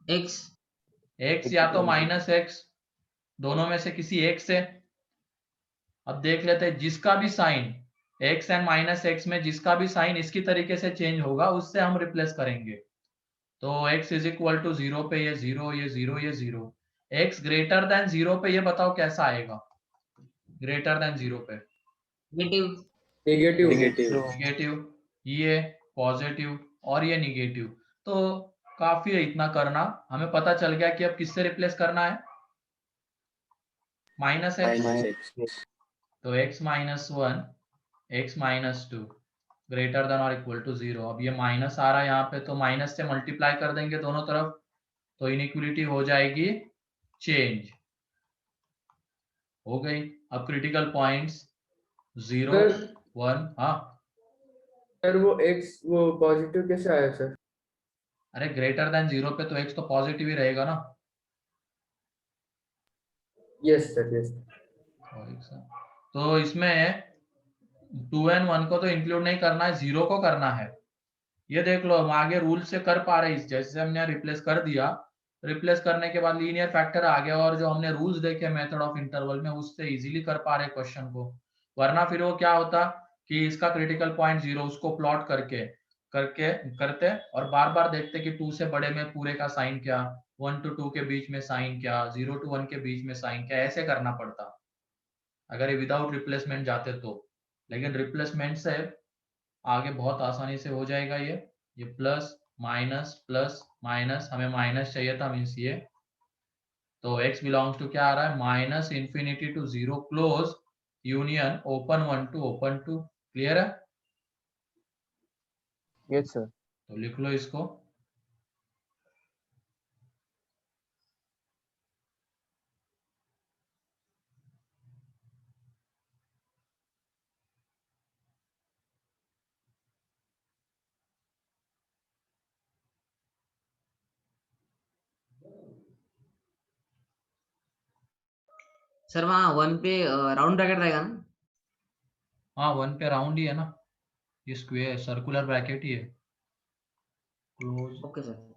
x या तो माइनस x, दोनों में से किसी एक से। अब देख लेते हैं जिसका भी sign x and minus x में जिसका भी साइन इसकी तरीके से चेंज होगा उससे हम रिप्लेस करेंगे। तो x इज इक्वल टू 0 पे ये 0, ये 0, ये 0। x ग्रेटर देन 0 पे ये बताओ कैसा आएगा? ग्रेटर देन 0 पे नेगेटिव। नेगेटिव। नेगेटिव, ये पॉजिटिव और ये निगेटिव। तो काफी है इतना करना, हमें पता चल गया कि अब किससे रिप्लेस करना है, माइनस एक्स। Minus x. तो x minus 1 x minus 2 greater than और इक्वल टू 0। अब ये माइनस आ रहा है यहाँ पे, तो माइनस से मल्टीप्लाई कर देंगे दोनों तरफ, तो इनइक्वलिटी हो जाएगी चेंज। हो गई। अब क्रिटिकल पॉइंट्स 0 सर 1, हाँ। सर वो x वो पॉजिटिव कैसे आया सर? अरे ग्रेटर देन 0 पे तो x तो पॉजिटिव ही रहेगा ना। Yes sir yes. तो इसमें 2 एंड 1 को तो इंक्लूड नहीं करना है, 0 को करना है। ये देख लो हम आगे रूल से कर पा रहे हैं, जैसे हमने रिप्लेस कर दिया, रिप्लेस करने के बाद लीनियर फैक्टर आ गया, और जो हमने रूल्स देखे मेथड ऑफ इंटरवल में उससे इजीली कर पा रहे क्वेश्चन को। वरना फिर वो क्या होता कि इसका क्रिटिकल पॉइंट 0 उसको प्लॉट करके करके करते और बार बार देखते कि 2 से बड़े में पूरे का साइन क्या, 1 to 2 के बीच में साइन क्या, 0 to 1 के बीच में साइन क्या, ऐसे करना पड़ता अगर ये विदाउट रिप्लेसमेंट जाते तो। लेकिन रिप्लेसमेंट से आगे बहुत आसानी से हो जाएगा। ये प्लस माइनस हमें माइनस चाहिए था, मीन्स ये। तो x बिलोंग्स टू क्या आ रहा है, minus infinity to 0 close union open 1 to open 2। Clear है? Yes sir. तो लिख लो इसको। सर वहाँ 1 पे राउंड ब्रैकेट रहेगा ना? हाँ 1 पे राउंड ही है ना, ये स्क्वायर सर्कुलर ब्रैकेट ही है, क्लोज। Okay sir.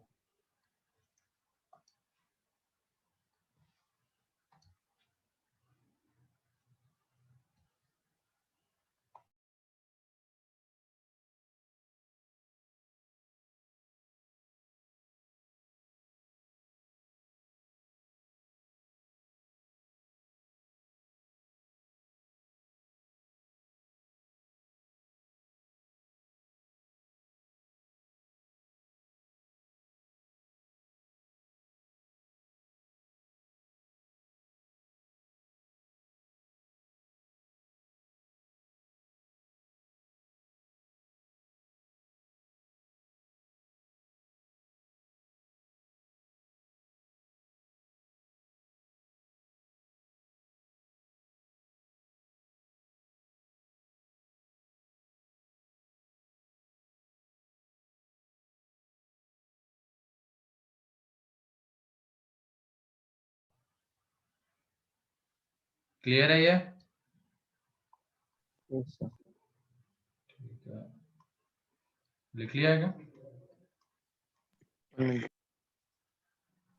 क्लियर है ये? Yes sir. ठीक है, लिख लिया है क्या?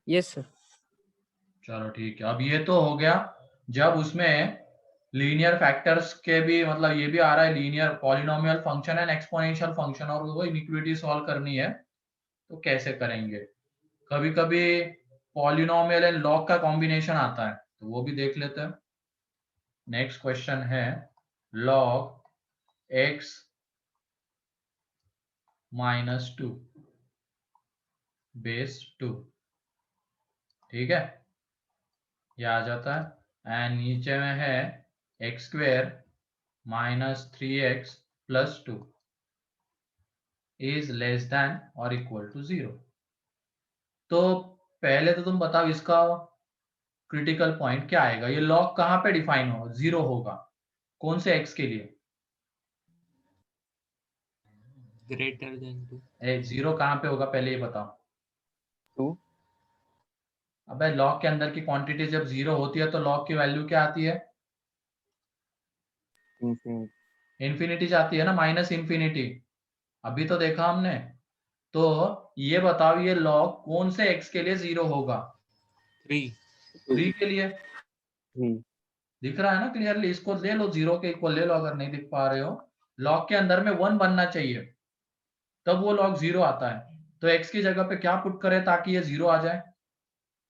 Yes sir. चलो ठीक है, अब ये तो हो गया जब उसमें लीनियर फैक्टर्स के भी मतलब ये भी आ रहा है linear polynomial function and exponential function और वो इनइक्वालिटी सॉल्व करनी है तो कैसे करेंगे। कभी कभी पॉलिनोमियल एंड लॉग का कॉम्बिनेशन आता है तो वो भी देख लेते हैं। नेक्स्ट क्वेश्चन है log x माइनस 2 बेस 2, ठीक है, ये आ जाता है एंड नीचे में है x square minus 3x plus 2 is less than और इक्वल टू 0। तो पहले तो तुम बताओ इसका क्रिटिकल पॉइंट क्या आएगा, ये लॉग कहाँ पे डिफाइन होगा, 0 होगा, कौन से x के लिए? Greater than 2। 0 कहाँ पे होगा पहले ये बताओ। 2 अबे लॉग के अंदर की क्वांटिटी जब 0 होती है तो लॉग की वैल्यू क्या आती है? इंफिनिटी। इन्फिनिटी जाती है ना, माइनस इन्फिनिटी। अभी तो देखा हमने। तो ये बताओ ये लॉग कौन से x के लिए 0 होगा? 3। 3 के लिए। 3 दिख रहा है ना क्लियरली, इसको ले लो 0 के इक्वल ले लो अगर नहीं दिख पा रहे हो। लॉग के अंदर में 1 बनना चाहिए तब वो लॉग 0 आता है। तो x की जगह पे क्या पुट करें ताकि ये 0 आ जाए,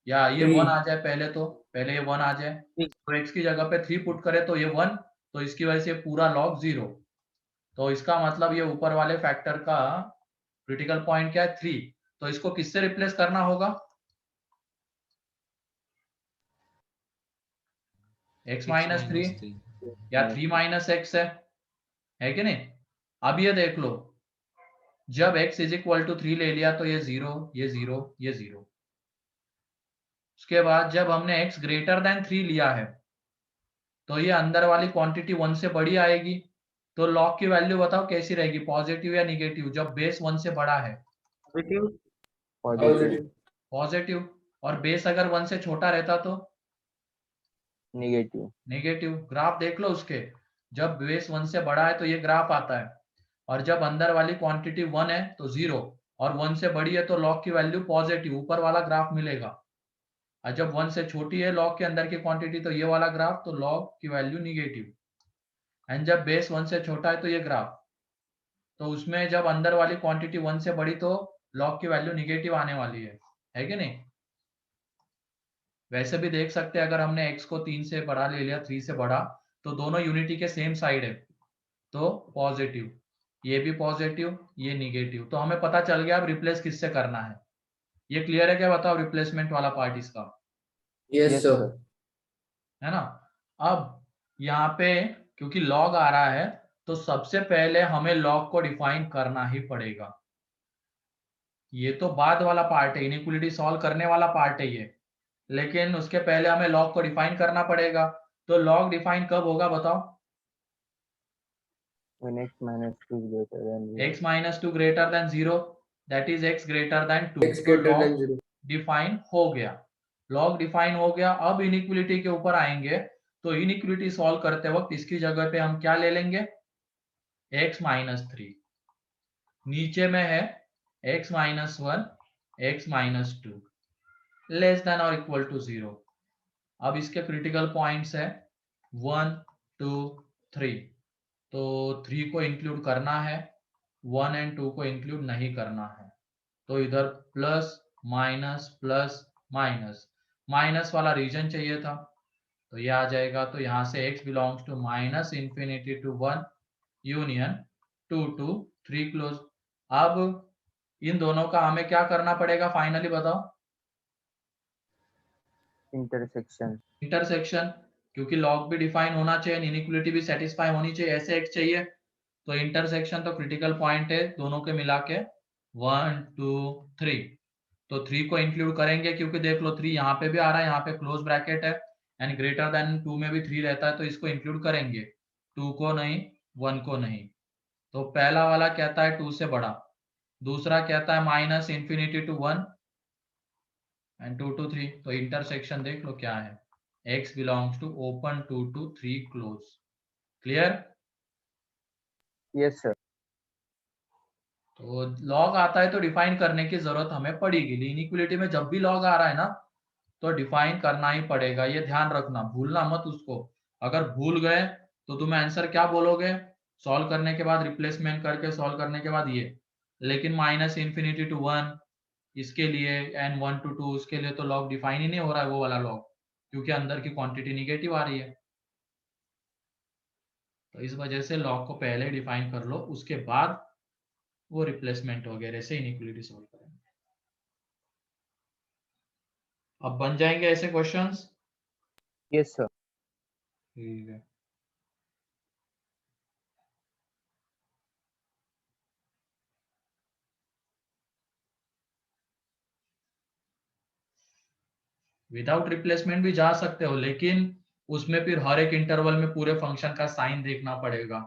या ये 1 आ जाए, पहले ये 1 आ जाए। तो x की जगह पे 3 पुट करें तो ये 1, तो इसकी वजह से पूरा लॉग 0। तो इसका मतलब ये ऊपर वाले फैक्टर का क्रिटिकल पॉइंट क्या है? 3। तो इसको किससे रिप्लेस करना होगा? x माइनस 3 या 3 माइनस एक्स है कि नहीं? अब ये देख लो, जब x इज इक्वल टू 3 ले लिया तो ये 0, ये 0, ये 0। उसके बाद जब हमने x ग्रेटर देन 3 लिया है तो ये अंदर वाली क्वांटिटी 1 से बड़ी आएगी। तो लॉग की वैल्यू बताओ कैसी रहेगी, पॉजिटिव या निगेटिव, जब बेस 1 से बड़ा है? पॉजिटिव। पॉजिटिव। और बेस अगर 1 से छोटा रहता तो नेगेटिव। नेगेटिव। ग्राफ देख लो उसके, जब बेस 1 से बड़ा है तो ये ग्राफ आता है, और जब अंदर वाली क्वांटिटी 1 है तो 0, और 1 से बड़ी है तो लॉग की वैल्यू पॉजिटिव, ऊपर वाला ग्राफ मिलेगा। और जब 1 से छोटी है लॉग के अंदर की क्वांटिटी तो ये वाला ग्राफ, तो लॉग की वैल्यू निगेटिव। एंड जब बेस 1 से छोटा है तो ये ग्राफ, तो उसमें जब अंदर वाली क्वांटिटी 1 से बड़ी तो लॉग की वैल्यू निगेटिव आने वाली है कि नहीं? वैसे भी देख सकते हैं अगर हमने x को 3 से बड़ा ले लिया, 3 से बड़ा, तो दोनों यूनिटी के सेम साइड है तो पॉजिटिव, ये भी पॉजिटिव, ये निगेटिव। तो हमें पता चल गया अब रिप्लेस किससे करना है। ये क्लियर है क्या, बताओ रिप्लेसमेंट वाला पार्ट इसका? Yes sir. है ना? अब यहाँ पे क्योंकि लॉग आ रहा है तो सबसे पहले हमें लॉग को डिफाइन करना ही पड़ेगा। ये तो बाद वाला पार्ट है, इनइक्वालिटी सॉल्व करने वाला पार्ट है ये, लेकिन उसके पहले हमें लॉग को डिफाइन करना पड़ेगा। तो लॉग डिफाइन कब होगा बताओ? when x minus 2 is greater than 0. x minus 2 greater than 0, that is x greater than 2। X तो greater than log 0। डिफाइन हो गया, लॉग डिफाइन हो गया। अब इनइक्वालिटी के ऊपर आएंगे, तो इनइक्वालिटी सॉल्व करते वक्त इसकी जगह पे हम क्या ले लेंगे? x माइनस 3, नीचे में है x minus 1, x minus 2 less than और इक्वल टू 0। अब इसके क्रिटिकल पॉइंट्स है 1, 2, 3। तो 3 को इंक्लूड करना है, 1 एंड 2 को इंक्लूड नहीं करना है। तो इधर plus minus plus minus, minus वाला रीजन चाहिए था तो ये आ जाएगा। तो यहाँ से x belongs to minus infinity to 1 union 2 to 3 close. अब इन दोनों का हमें क्या करना पड़ेगा फाइनली बताओ? इंटरसेक्शन, क्योंकि लॉग भी डिफाइन होना चाहिए, इनइक्वालिटी भी सेटिस्फाई होनी चाहिए, ऐसे x चाहिए। तो इंटरसेक्शन तो क्रिटिकल पॉइंट है दोनों के मिला के 1, 2, 3। तो 3 को इंक्लूड करेंगे क्योंकि देख लो 3 यहाँ पे भी आ रहा है, यहाँ पे क्लोज ब्रैकेट है, एंड ग्रेटर देन 2 में भी 3 रहता है तो इसको इंक्लूड करेंगे, 2 को नहीं, 1 को नहीं। तो पहला वाला कहता है 2 से बड़ा, दूसरा कहता है minus infinity to 1 and 2 to 3। तो इंटरसेक्शन देख लो क्या है, x belongs to open 2 to 3 close. Clear? Yes sir. तो लॉग आता है तो डिफाइन करने की जरूरत हमें पड़ेगी। इनइक्वलिटी में जब भी लॉग आ रहा है ना तो डिफाइन करना ही पड़ेगा, ये ध्यान रखना, भूलना मत उसको। अगर भूल गए तो तुम आंसर क्या बोलोगे, सॉल्व करने के बाद रिप्लेसमेंट करके सॉल्व करने के बाद ये, लेकिन माइनस इन्फिनिटी टू 1 इसके लिए एंड 1 to 2 उसके लिए तो लॉग डिफाइन ही नहीं हो रहा है वो वाला लॉग, क्योंकि अंदर की क्वांटिटी निगेटिव आ रही है। तो इस वजह से लॉग को पहले डिफाइन कर लो, उसके बाद वो रिप्लेसमेंट वगैरह से इनइक्वलिटी सॉल्व करेंगे। अब बन जाएंगे ऐसे क्वेश्चंस? Yes sir. ठीक है। विदाउट रिप्लेसमेंट भी जा सकते हो, लेकिन उसमें फिर हर एक इंटरवल में पूरे फंक्शन का साइन देखना पड़ेगा।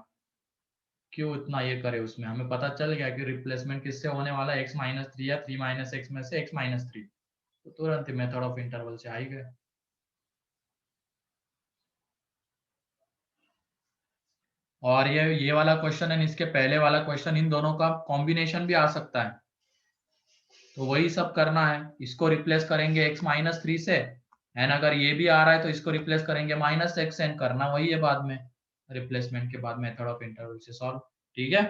क्यों इतना ये करे, उसमें हमें पता चल गया कि रिप्लेसमेंट किससे होने वाला है, x-3 या 3 - x में से x-3, तो तुरंत मेथड ऑफ इंटरवल से आ ही गए। और ये वाला क्वेश्चन एंड इसके पहले वाला क्वेश्चन, इन दोनों का कॉम्बिनेशन भी आ सकता है, तो वही सब करना है। इसको रिप्लेस करेंगे x-3 से, एंड अगर ये भी आ रहा है तो इसको रिप्लेस करेंगे -x, एंड करना वही है बाद में, रिप्लेसमेंट के बाद मेथड ऑफ इंटरवल से सॉल्व। ठीक है?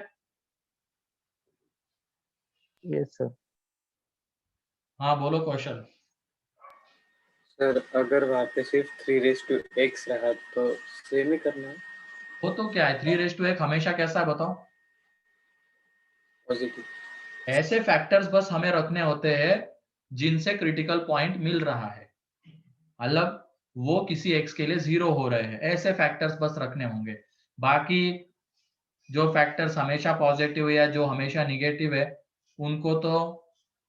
Yes sir. हाँ बोलो कौशल। सर अगर वहाँ पे सिर्फ 3x रहा तो सेम ही करना है, वो तो क्या है, 3:1 हमेशा कैसा है बताओ? पॉजिटिव। ऐसे फैक्टर्स बस हमें रखने होते हैं जिनसे क्रिटिकल पॉइंट मिल रहा है, मतलब वो किसी x के लिए 0 हो रहे हैं, ऐसे फैक्टर्स बस रखने होंगे। बाकी जो फैक्टर्स हमेशा पॉजिटिव है या जो हमेशा निगेटिव है, उनको तो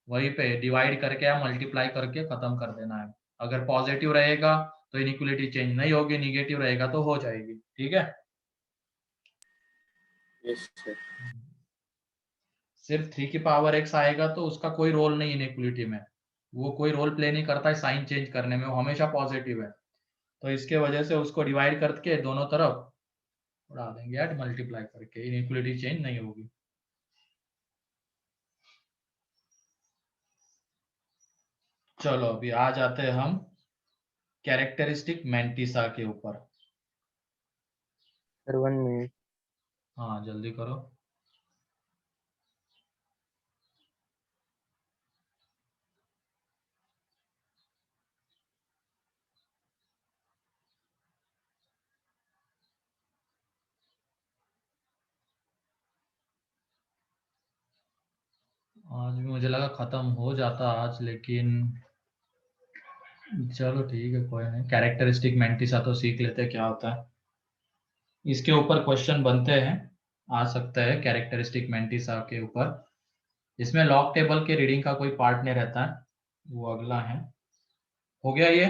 वहीं पे डिवाइड करके या मल्टीप्लाई करके खत्म कर देना है। अगर पॉजिटिव रहेगा तो इनइक्वलिटी चेंज नहीं होगी, निगेटिव रहेगा तो हो जाएगी। ठीक है? Yes sir. सिर्फ 3 की पावर x आएगा तो उसका कोई रोल नहीं इनइक्वलिटी में, वो कोई रोल प्ले नहीं करता है साइन चेंज करने में, वो हमेशा पॉजिटिव है। तो इसके वजह से उसको डिवाइड करके दोनों तरफ उड़ा देंगे या मल्टीप्लाई करके, इनइक्वलिटी चेंज नहीं होगी। चलो अभी आ जाते हैं हम कैरेक्टरिस्टिक मैंटिसा के ऊपर। Sir 1 minute. हाँ जल्दी करो। आज भी मुझे लगा खत्म हो जाता आज, लेकिन चलो ठीक है, कोई नहीं। कैरेक्टरिस्टिक मैंटिसा तो सीख लेते हैं क्या होता है, इसके ऊपर क्वेश्चन बनते हैं, आ सकता है कैरेक्टरिस्टिक मैंटिसा के ऊपर। इसमें लॉग टेबल के रीडिंग का कोई पार्ट नहीं रहता है, वो अगला है। हो गया ये?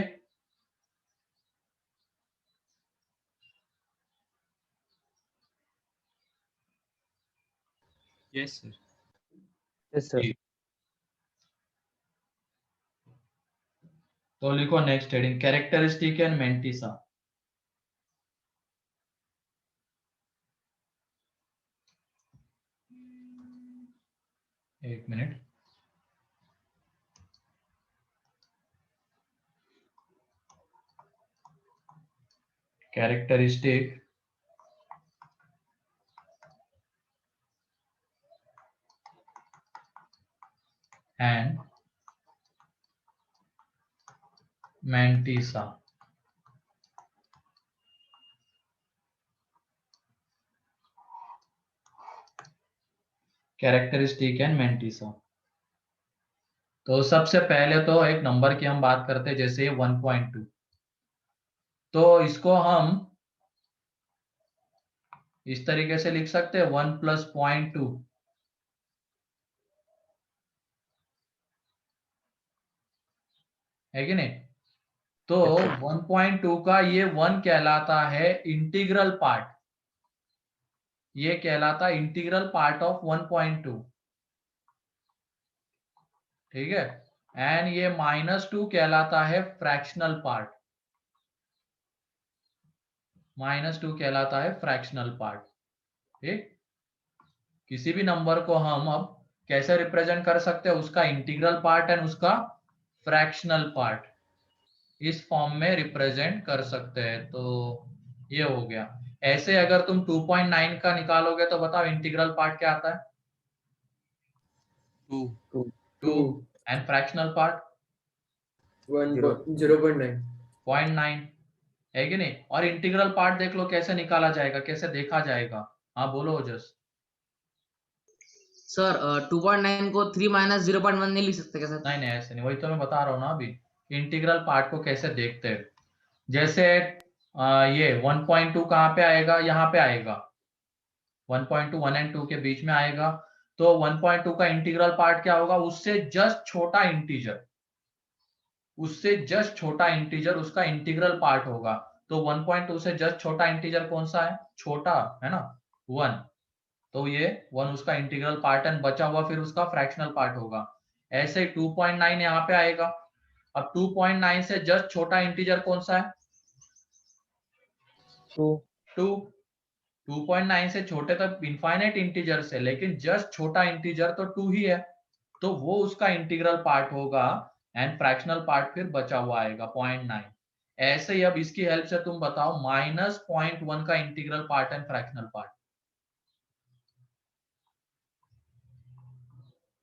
Yes sir. Yes sir. तो लिखो next heading, characteristic and mantissa. एक minute. Characteristic and mantissa. Characteristic and mantissa. तो सबसे पहले तो एक नंबर की हम बात करते हैं, जैसे 1.2, तो इसको हम इस तरीके से लिख सकते हैं 1 + 0.2, है कि नहीं? तो 1.2 का ये 1 कहलाता है इंटीग्रल पार्ट, ये कहलाता है इंटीग्रल पार्ट ऑफ 1.2। ठीक है? एंड ये -2 कहलाता है फ्रैक्शनल पार्ट। -2 कहलाता है फ्रैक्शनल पार्ट। ठीक, किसी भी नंबर को हम अब कैसे रिप्रेजेंट कर सकते हैं, उसका इंटीग्रल पार्ट एंड उसका फ्रैक्शनल पार्ट, इस फॉर्म में रिप्रेजेंट कर सकते हैं। तो ये हो गया। ऐसे अगर तुम 2.9 का निकालोगे तो बताओ इंटीग्रल पार्ट क्या आता है? 2 2 एंड फ्रैक्शनल पार्ट 0.9 0.9 है कि नहीं? और इंटीग्रल पार्ट देख लो कैसे निकाला जाएगा, कैसे देखा जाएगा। हाँ बोलो ओजस। सर 2.9 को 3 माइनस 0.1 नहीं लिख सकते क्या सर? नहीं नहीं ऐसे नहीं, वही तो मैं बता रहा हूँ ना अभी, इंटीग्रल पार्ट को कैसे देखते हैं। जैसे ये 1.2 कहाँ पे आएगा? यहाँ पे आएगा। 1.2 1 एंड 2 के बीच में आएगा। तो 1.2 का इंटीग्रल पार्ट क्या होगा? उससे जस्ट छोटा इंटीजर, उससे जस्ट छोटा इंटीजर उसका इंटीग्रल पार्ट होगा। तो 1.2 से जस्ट छोटा इंटीजर कौन सा है? छोटा है ना, 1। तो ये 1 उसका इंटीग्रल पार्ट एंड बचा हुआ फिर उसका फ्रैक्शनल पार्ट होगा। ऐसे 2.9 यहाँ पे आएगा। अब 2.9 से जस्ट छोटा इंटीजर कौन सा है? 2 2.9 से छोटे तक इनफाइनाइट इंटीजर से, लेकिन जस्ट छोटा इंटीजर तो 2 ही है, तो वो उसका इंटीग्रल पार्ट होगा एंड फ्रैक्शनल पार्ट फिर बचा हुआ आएगा 0.9। ऐसे ही अब इसकी हेल्प से तुम बताओ -0.1 का integral part and fractional part.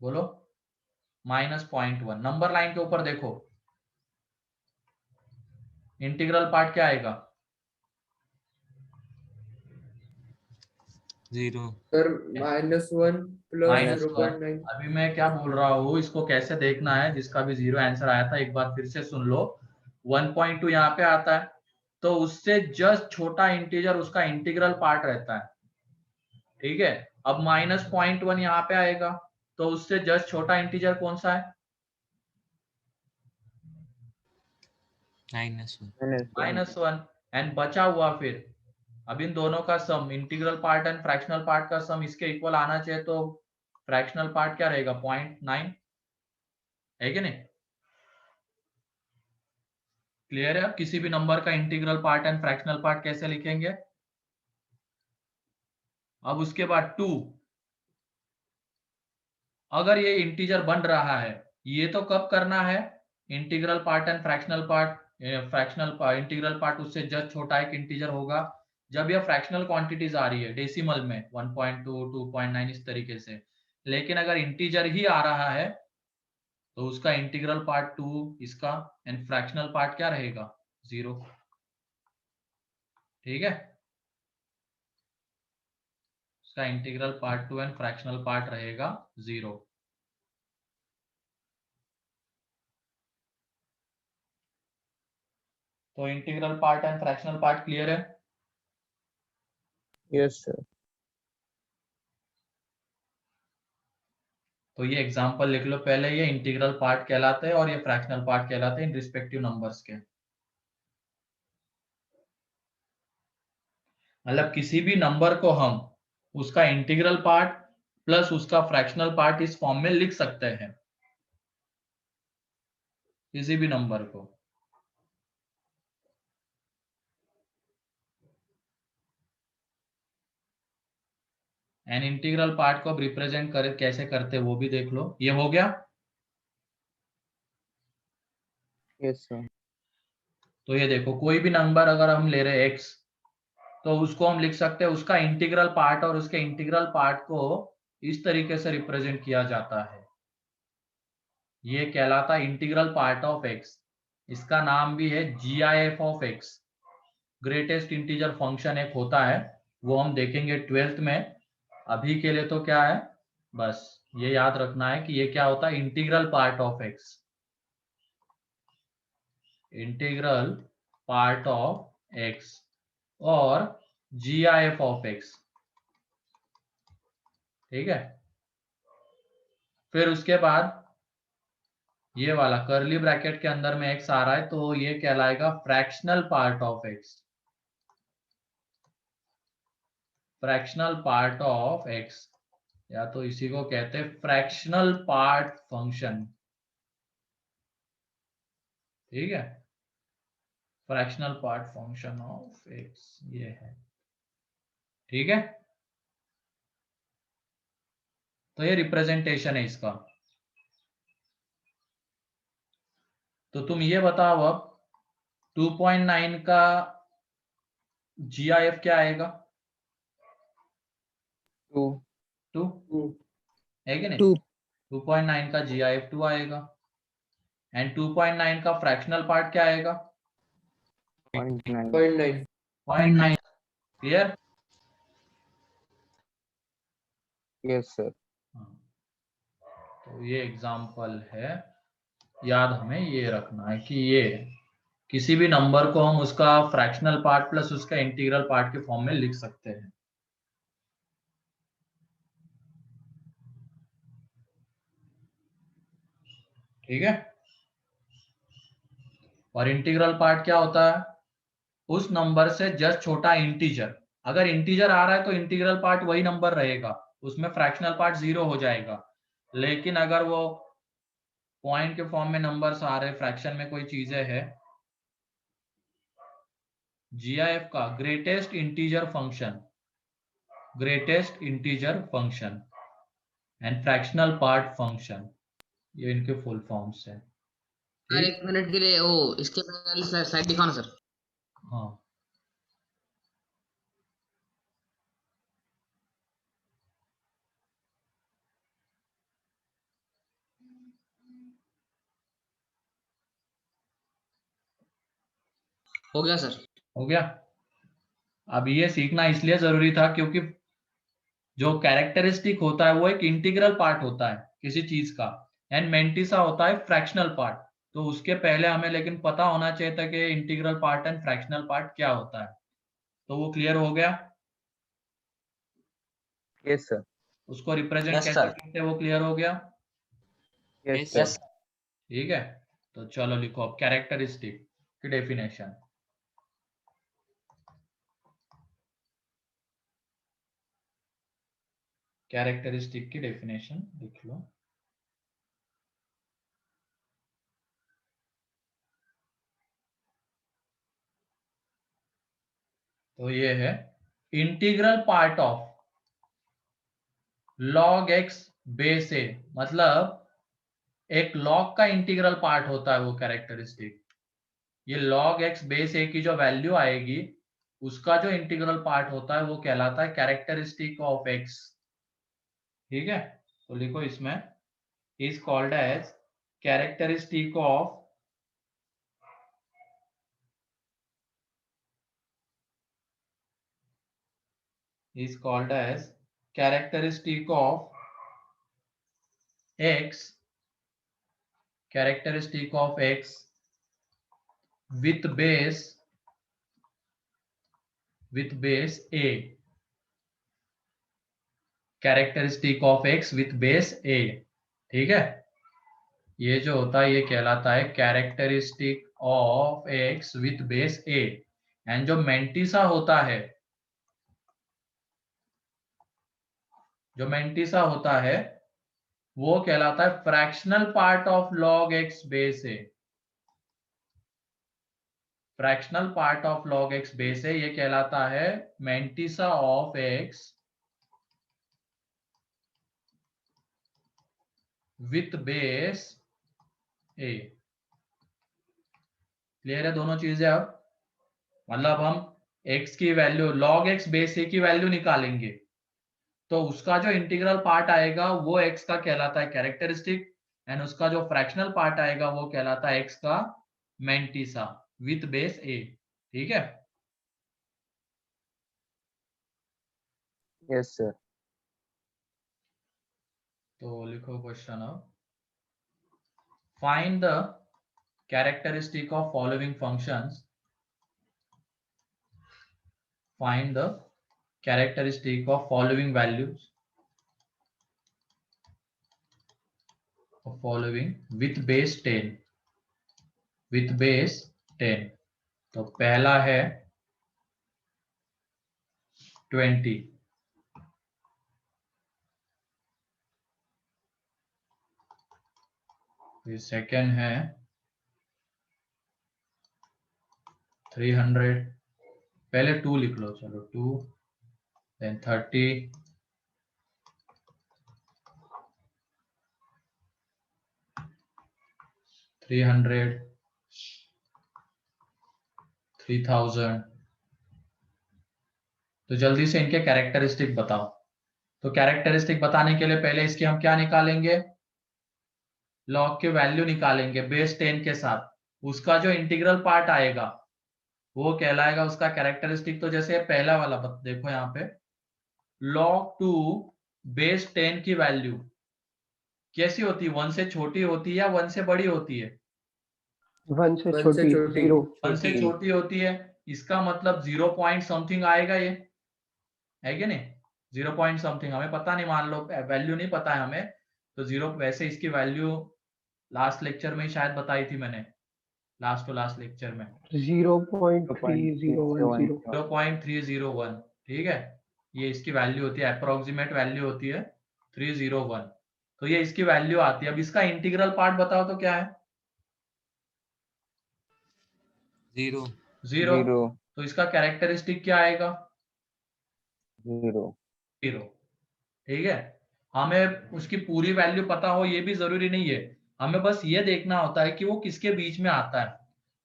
बोलो। -0.1 नंबर लाइन के ऊपर देखो, इंटीग्रल पार्ट क्या आएगा? 0 सर -1 प्लस -1। 0.9 अभी मैं क्या बोल रहा हूँ, इसको कैसे देखना है, जिसका भी 0 आंसर आया था एक बार फिर से सुन लो। 1.2 यहाँ पे आता है, तो उससे जस्ट छोटा इंटीजर उसका इंटीग्रल पार्ट रहता है। ठीक है, अब -0.1 यहाँ पे आएगा, तो उससे जस्ट छोटा इंटीजर कौन सा है? -1 -1 एंड बचा हुआ फिर, अब इन दोनों का sum, integral part and fractional part का सम इसके इक्वल आना चाहिए, तो फ्रैक्शनल पार्ट क्या रहेगा? 0.9 है कि नहीं? क्लियर है? अब किसी भी नंबर का integral part and fractional part कैसे लिखेंगे? अब उसके बाद 2, अगर ये इंटीजर बन रहा है, ये तो कब करना है? Integral part and fractional part, fractional integral part उससे जस्ट छोटा एक इंटीजर होगा जब यह फ्रैक्शनल क्वांटिटीज आ रही है डेसिमल में 1.2 2.9 इस तरीके से। लेकिन अगर इंटीजर ही आ रहा है तो उसका इंटीग्रल पार्ट 2 इसका एंड फ्रैक्शनल पार्ट क्या रहेगा? 0। ठीक है, उसका integral part 2 and fractional part रहेगा 0। तो integral part and fractional part clear है? Yes sir. तो ये एग्जांपल लिख लो पहले, ये इंटीग्रल पार्ट कहलाते हैं और ये फ्रैक्शनल पार्ट कहलाते हैं इन रिस्पेक्टिव नंबर्स के। मतलब किसी भी नंबर को हम उसका इंटीग्रल पार्ट प्लस उसका फ्रैक्शनल पार्ट इस फॉर्म में लिख सकते हैं, किसी भी नंबर को। एंड इंटीग्रल पार्ट को अब रिप्रेजेंट कर कैसे करते वो भी देख लो। ये हो गया। Yes sir. तो ये देखो, कोई भी नंबर अगर हम ले रहे हैं x, तो उसको हम लिख सकते हैं उसका इंटीग्रल पार्ट, और उसके इंटीग्रल पार्ट को इस तरीके से रिप्रेजेंट किया जाता है, ये कहलाता है इंटीग्रल पार्ट ऑफ x। इसका नाम भी है GIF of x, greatest integer function एक होता है, वो हम देखेंगे 12th में। अभी के लिए तो क्या है, बस ये याद रखना है कि ये क्या होता है, integral part of x, integral part of x और GIF ऑफ x। ठीक है, फिर उसके बाद ये वाला कर्ली ब्रैकेट के अंदर में x आ रहा है, तो ये कहलाएगा fractional part of x, fractional part of x, या तो इसी को कहते हैं फ्रैक्शनल पार्ट फंक्शन। ठीक है, fractional part function of x ये है, ठीक है। तो ये रिप्रेजेंटेशन है इसका। तो तुम ये बताओ अब 2.9 का GIF क्या आएगा? 2 2 2 है कि नहीं? 2 2.9 का GIF 2 आएगा। एंड 2.9 का फ्रैक्शनल पार्ट क्या आएगा? 0.9 0.9 0.9। क्लियर? Yes sir. तो ये एग्जांपल है, याद हमें ये रखना है कि ये किसी भी नंबर को हम उसका फ्रैक्शनल पार्ट प्लस उसका इंटीग्रल पार्ट के फॉर्म में लिख सकते हैं। ठीक है। और इंटीग्रल पार्ट क्या होता है? उस नंबर से जस्ट छोटा इंटीजर। अगर इंटीजर आ रहा है तो इंटीग्रल पार्ट वही नंबर रहेगा, उसमें फ्रैक्शनल पार्ट 0 हो जाएगा। लेकिन अगर वो पॉइंट के फॉर्म में नंबर्स आ रहे, फ्रैक्शन में कोई चीजें है, GIF का greatest integer function and fractional part function, ये इनके फुल फॉर्म्स है। सर ठीक। 1 मिनट के लिए वो इसके पहले स्लाइड दिखाओ ना सर। हाँ, हो गया सर। हो गया। अब ये सीखना इसलिए जरूरी था क्योंकि जो कैरेक्टरिस्टिक होता है वो एक इंटीग्रल पार्ट होता है किसी चीज का, एंड मेंटिसा होता है फ्रैक्शनल पार्ट। तो उसके पहले हमें लेकिन पता होना चाहिए था कि integral part and fractional part क्या होता है। तो वो क्लियर हो गया। Yes sir. उसको रिप्रेजेंट यस कैसे सर। करते हैं वो क्लियर हो गया। Yes Yes, sir. यस। ठीक है। तो चलो लिखो अब कैरेक्टरिस्टिक की डेफिनेशन। कैरेक्टरिस्टिक की डेफिनेशन लिख लो। तो ये है integral part of log x base a, मतलब एक log का इंटीग्रल पार्ट होता है वो कैरेक्टरिस्टिक। ये log x बेस a की जो वैल्यू आएगी उसका जो इंटीग्रल पार्ट होता है वो कहलाता है कैरेक्टरिस्टिक ऑफ x। ठीक है। तो लिखो इसमें is called as characteristic of is called as characteristic of x with base a, characteristic of x with base a। ठीक है। ये जो होता है ये कहलाता है characteristic of x with base a। And जो मेंटिसा होता है, वो कहलाता है fractional part of log x base a। Fractional part of log x base a ये कहलाता है mantissa of x with base a। Clear है दोनों चीजें अब? मतलब हम x की value log x base a की वैल्यू निकालेंगे तो उसका जो इंटीग्रल पार्ट आएगा वो x का कहलाता है कैरेक्टरिस्टिक, एंड उसका जो फ्रैक्शनल पार्ट आएगा वो कहलाता है x का मेंटिसा विथ बेस a। ठीक है। Yes sir. तो लिखो क्वेश्चन अब, find the characteristic of following functions, find the characteristic of following values of following with base 10। तो पहला है 20, फिर सेकंड है 300, पहले 2 लिख लो, चलो 2, then 30, 300, 3000। तो जल्दी से इनके कैरेक्टरिस्टिक बताओ। तो कैरेक्टरिस्टिक बताने के लिए पहले इसके हम क्या निकालेंगे, लॉग के वैल्यू निकालेंगे बेस 10 के साथ। उसका जो इंटीग्रल पार्ट आएगा वो कहलाएगा उसका कैरेक्टरिस्टिक। तो जैसे पहला वाला देखो यहाँ पे, log 2 बेस 10 की वैल्यू कैसी होती है, 1 से छोटी होती है या 1 से बड़ी होती है? 1 से छोटी, 0 1 से छोटी होती है। इसका मतलब 0 पॉइंट समथिंग आएगा, ये है कि नहीं? 0 पॉइंट समथिंग हमें पता नहीं, मान लो वैल्यू नहीं पता है हमें, तो 0। वैसे इसकी वैल्यू लास्ट लेक्चर में ही शायद बताई थी मैंने, लास्ट टू लास्ट लेक्चर में 0.3010। 0.301। ठीक है, ये इसकी वैल्यू होती है, अप्रोक्सीमेट वैल्यू होती है 301। तो ये इसकी वैल्यू आती है। अब इसका इंटीग्रल पार्ट बताओ तो क्या है? 0 0। 0 तो इसका कैरेक्टरिस्टिक क्या आएगा? 0 0। ठीक है, हमें उसकी पूरी वैल्यू पता हो ये भी जरूरी नहीं है, हमें बस ये देखना होता है कि वो किसके बीच में आता है।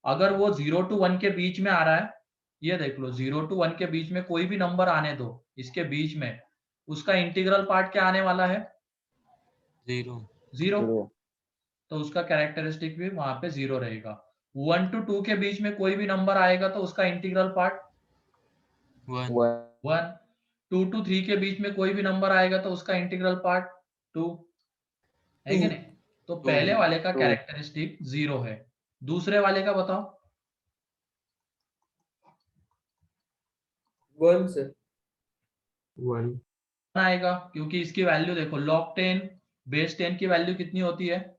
अगर वो 0 to 1 के बीच में आ रहा है, ये देख लो 0 to 1 के बीच में कोई भी नंबर आने दो इसके बीच में, उसका इंटीग्रल पार्ट क्या आने वाला है? 0 0। 0 तो उसका कैरेक्टरिस्टिक भी वहां पे 0 रहेगा। 1 to 2 के बीच में कोई भी नंबर आएगा तो उसका इंटीग्रल पार्ट 1 1। 2 to 3 के बीच में कोई भी नंबर आएगा तो उसका इंटीग्रल पार्ट 2, है कि नहीं? तो पहले वाले का 2 कैरेक्टरिस्टिक 0 है। दूसरे वाले का बताओ। 1 से 1 आएगा क्योंकि इसकी वैल्यू देखो, log 10 बेस 10 की वैल्यू कितनी होती है?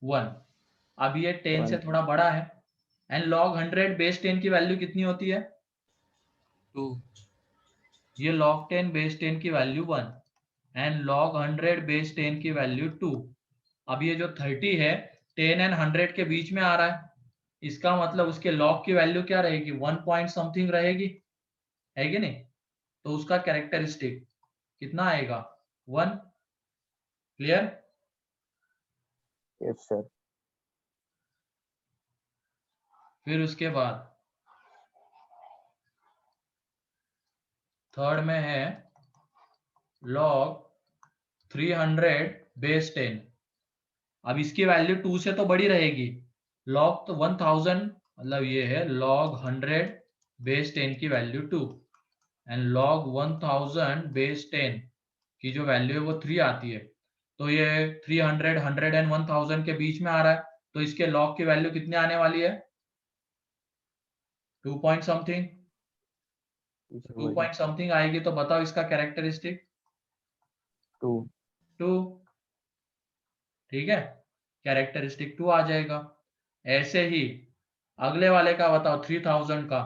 1। अब ये 10 से 1 थोड़ा बड़ा है। एंड log 100 बेस 10 की वैल्यू कितनी होती है? 2 ये log 10 बेस 10 की वैल्यू 1 एंड log 100 बेस 10 की वैल्यू 2। अब ये जो 30 है 10 एंड 100 के बीच में आ रहा है, इसका मतलब उसके log की वैल्यू क्या रहेगी? 1 पॉइंट समथिंग रहेगी, है कि नहीं? तो उसका कैरेक्टरिस्टिक कितना आएगा? 1। क्लियर? Yes sir. फिर उसके बाद थर्ड में है log 300 बेस 10। अब इसकी वैल्यू 2 से तो बड़ी रहेगी। log तो 1000, मतलब ये है log 100 बेस 10 की वैल्यू 2 एंड log 1000 बेस 10 की जो वैल्यू है वो 3 आती है। तो ये 300, 100 एंड 1000 के बीच में आ रहा है, तो इसके log की वैल्यू कितनी आने वाली है? 2 पॉइंट समथिंग। 2 पॉइंट समथिंग आएगी। तो बताओ इसका कैरेक्टरिस्टिक 2 2। ठीक है, कैरेक्टरिस्टिक 2 आ जाएगा। ऐसे ही अगले वाले का बताओ, 3000 का।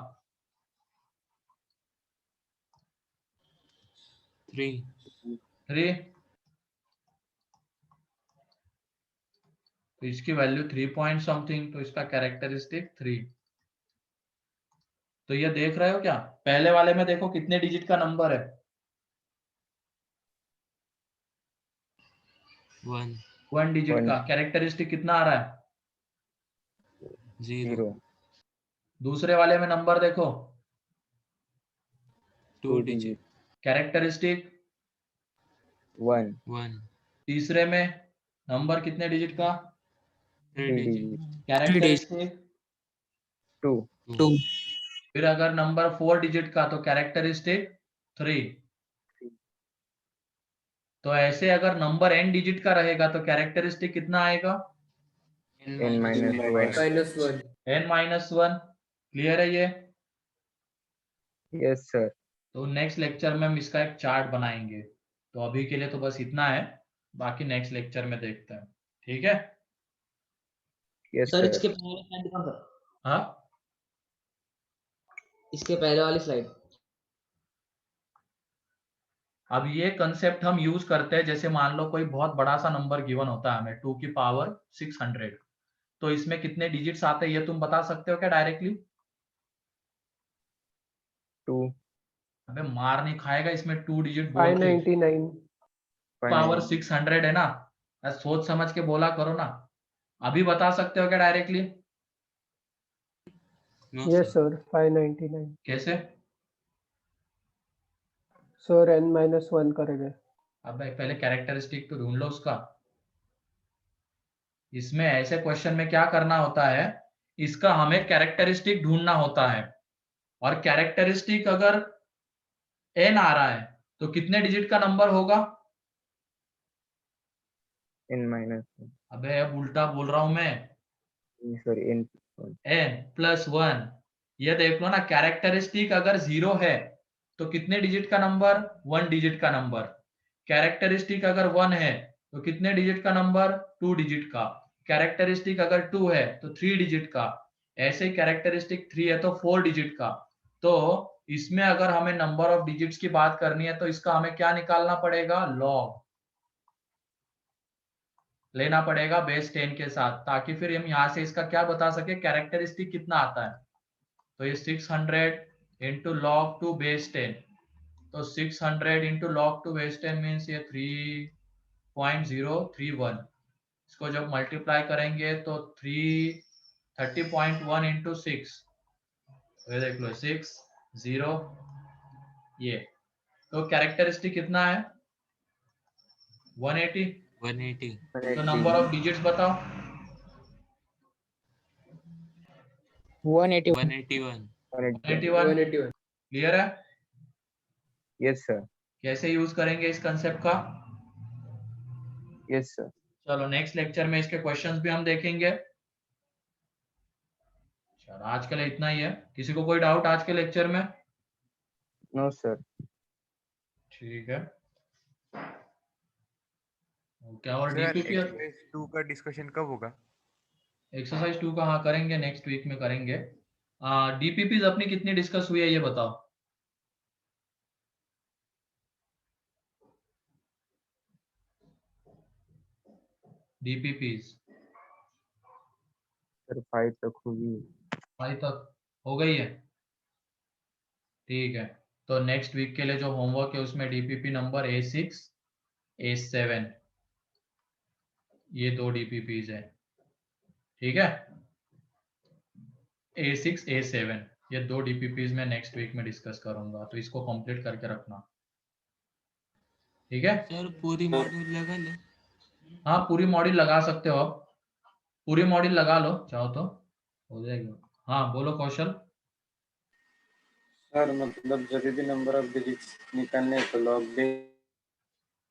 3 3। तो इसकी वैल्यू 3 पॉइंट समथिंग, तो इसका कैरेक्टरिस्टिक 3। तो ये देख रहे हो क्या, पहले वाले में देखो कितने डिजिट का नंबर है? 1 1 डिजिट का। कैरेक्टरिस्टिक कितना आ रहा है? 0 दूसरे वाले में नंबर देखो, 2 digit कैरेक्टरिस्टिक 1 1 तीसरे में नंबर कितने डिजिट का? 3 digit कैरेक्टरिस्टिक 2 2 फिर अगर नंबर 4 डिजिट का तो कैरेक्टरिस्टिक 3। तो ऐसे अगर नंबर n डिजिट का रहेगा तो कैरेक्टरिस्टिक कितना आएगा? n n minus -1 n-1। Clear है ये? Yes sir. तो नेक्स्ट लेक्चर में हम इसका एक चार्ट बनाएंगे। तो अभी के लिए तो बस इतना है, बाकी नेक्स्ट लेक्चर में देखते हैं। ठीक है? Yes sir sir. इसके पहले स्लाइड दिखाओ सर, हाँ, इसके पहले वाली स्लाइड। अब ये कंसेप्ट हम यूज करते हैं, जैसे मान लो कोई बहुत बड़ा सा नंबर गिवन होता है हमें 2 की पावर 600, तो इसमें कितने डिजिट्स आते हैं ये तुम बता सकते हो क्या डायरेक्टली? 2 अबे मार नहीं खाएगा, इसमें 2 डिजिट बोल के 599. पावर 599 600 है ना, बस सोच समझ के बोला करो ना। अभी बता सकते हो क्या directly? No, Yes, sir. sir. 599. कैसे? Sir, n-1 करेंगे. अब पहले कैरेक्टरिस्टिक तो ढूंढ लो उसका। इसमें ऐसे क्वेश्चन में क्या करना होता है, इसका हमें कैरेक्टरिस्टिक ढूंढना होता है, और कैरेक्टरिस्टिक अगर n आ रहा है तो कितने डिजिट का नंबर होगा? n-1 अबे अब उल्टा बोल रहा हूं मैं, सॉरी n n+1। ये देख लो ना, कैरेक्टरिस्टिक अगर 0 है तो कितने डिजिट का नंबर? 1 डिजिट का नंबर। कैरेक्टरिस्टिक अगर 1 है तो कितने डिजिट का नंबर? 2 डिजिट का। कैरेक्टरिस्टिक अगर 2 है तो 3 डिजिट का। ऐसे ही कैरेक्टरिस्टिक 3 है तो 4 डिजिट का। तो इसमें अगर हमें नंबर ऑफ डिजिट्स की बात करनी है तो इसका हमें क्या निकालना पड़ेगा? लॉग लेना पड़ेगा बेस 10 के साथ, ताकि फिर हम यहाँ से इसका क्या बता सके, कैरेक्टरिस्टिक कितना आता है। तो ये 600 इंटू लॉग टू बेस 10, तो 600 into log to base 10 means ये 3.031। इसको जब मल्टीप्लाई करेंगे तो 30.1 इंटू 6, ये देख लो 60, ये तो कैरेक्टरिस्टिक कितना है? 180। 180. तो नंबर ऑफ डिजिट्स बताओ। 181. 181। 181. क्लियर है? यस सर, कैसे यूज करेंगे इस कंसेप्ट का? Yes sir. चलो नेक्स्ट लेक्चर में इसके क्वेश्चंस भी हम देखेंगे। चलो आज के लिए इतना ही है। किसी को कोई डाउट आज के लेक्चर में? No sir. ठीक है। क्या और सर डीपीपी एक्सरसाइज 2 का डिस्कशन कब होगा? एक्सरसाइज 2 का हाँ करेंगे, नेक्स्ट वीक में करेंगे। डीपीपीज अपनी कितनी डिस्कस हुई है ये बताओ। डीपीपीज सर 5 तक होगी। 5 तक हो गई है? ठीक है, तो नेक्स्ट वीक के लिए जो होमवर्क है उसमें डीपीपी नंबर A6 A7, ये 2 डीपीपीज है। ठीक है, A6 A7 ये 2 डीपीपीज में नेक्स्ट वीक में डिस्कस करूंगा, तो इसको कंप्लीट करके रखना। ठीक है, सर पूरी मॉड्यूल लगा ले. हाँ पूरी मॉड्यूल लगा सकते हो, आप पूरी मॉड्यूल लगा लो चाहो तो हो जाएगा। हाँ बोलो कौशल। सर मतलब जब भी नंबर ऑफ डिजिट्स निकालने हैं तो लॉग बेस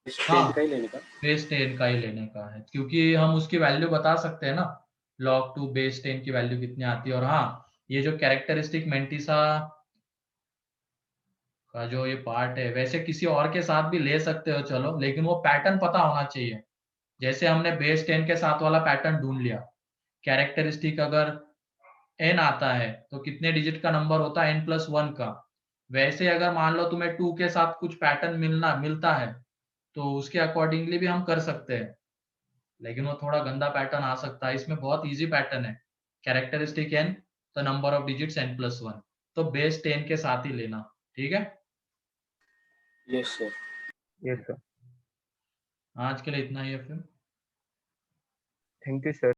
10 हाँ का ही लेने का? बेस 10 का ही लेने का है, क्योंकि हम उसकी वैल्यू बता सकते हैं ना, log 2 बेस 10 की वैल्यू कितनी आती है। और हाँ ये जो कैरेक्टरिस्टिक मेंटिसा का जो ये पार्ट है, वैसे किसी और के साथ भी ले सकते हो चलो, लेकिन वो पैटर्न पता होना चाहिए। जैसे हमने बेस 10 के साथ वाला पैटर्न ढूंढ लिया, कैरेक्टरिस्टिक अगर n आता है तो कितने डिजिट का नंबर होता है? n+1 का। वैसे अगर मान लो तुम्हें 2 के साथ कुछ पैटर्न मिलता है तो उसके अकॉर्डिंगली भी हम कर सकते हैं, लेकिन वो थोड़ा गंदा पैटर्न आ सकता है। इसमें बहुत इजी पैटर्न है, कैरेक्टरिस्टिक n तो नंबर ऑफ डिजिट्स n+1, तो बेस 10 के साथ ही लेना। ठीक है, यस सर। Yes sir. आज के लिए इतना ही है फिर। Thank you sir.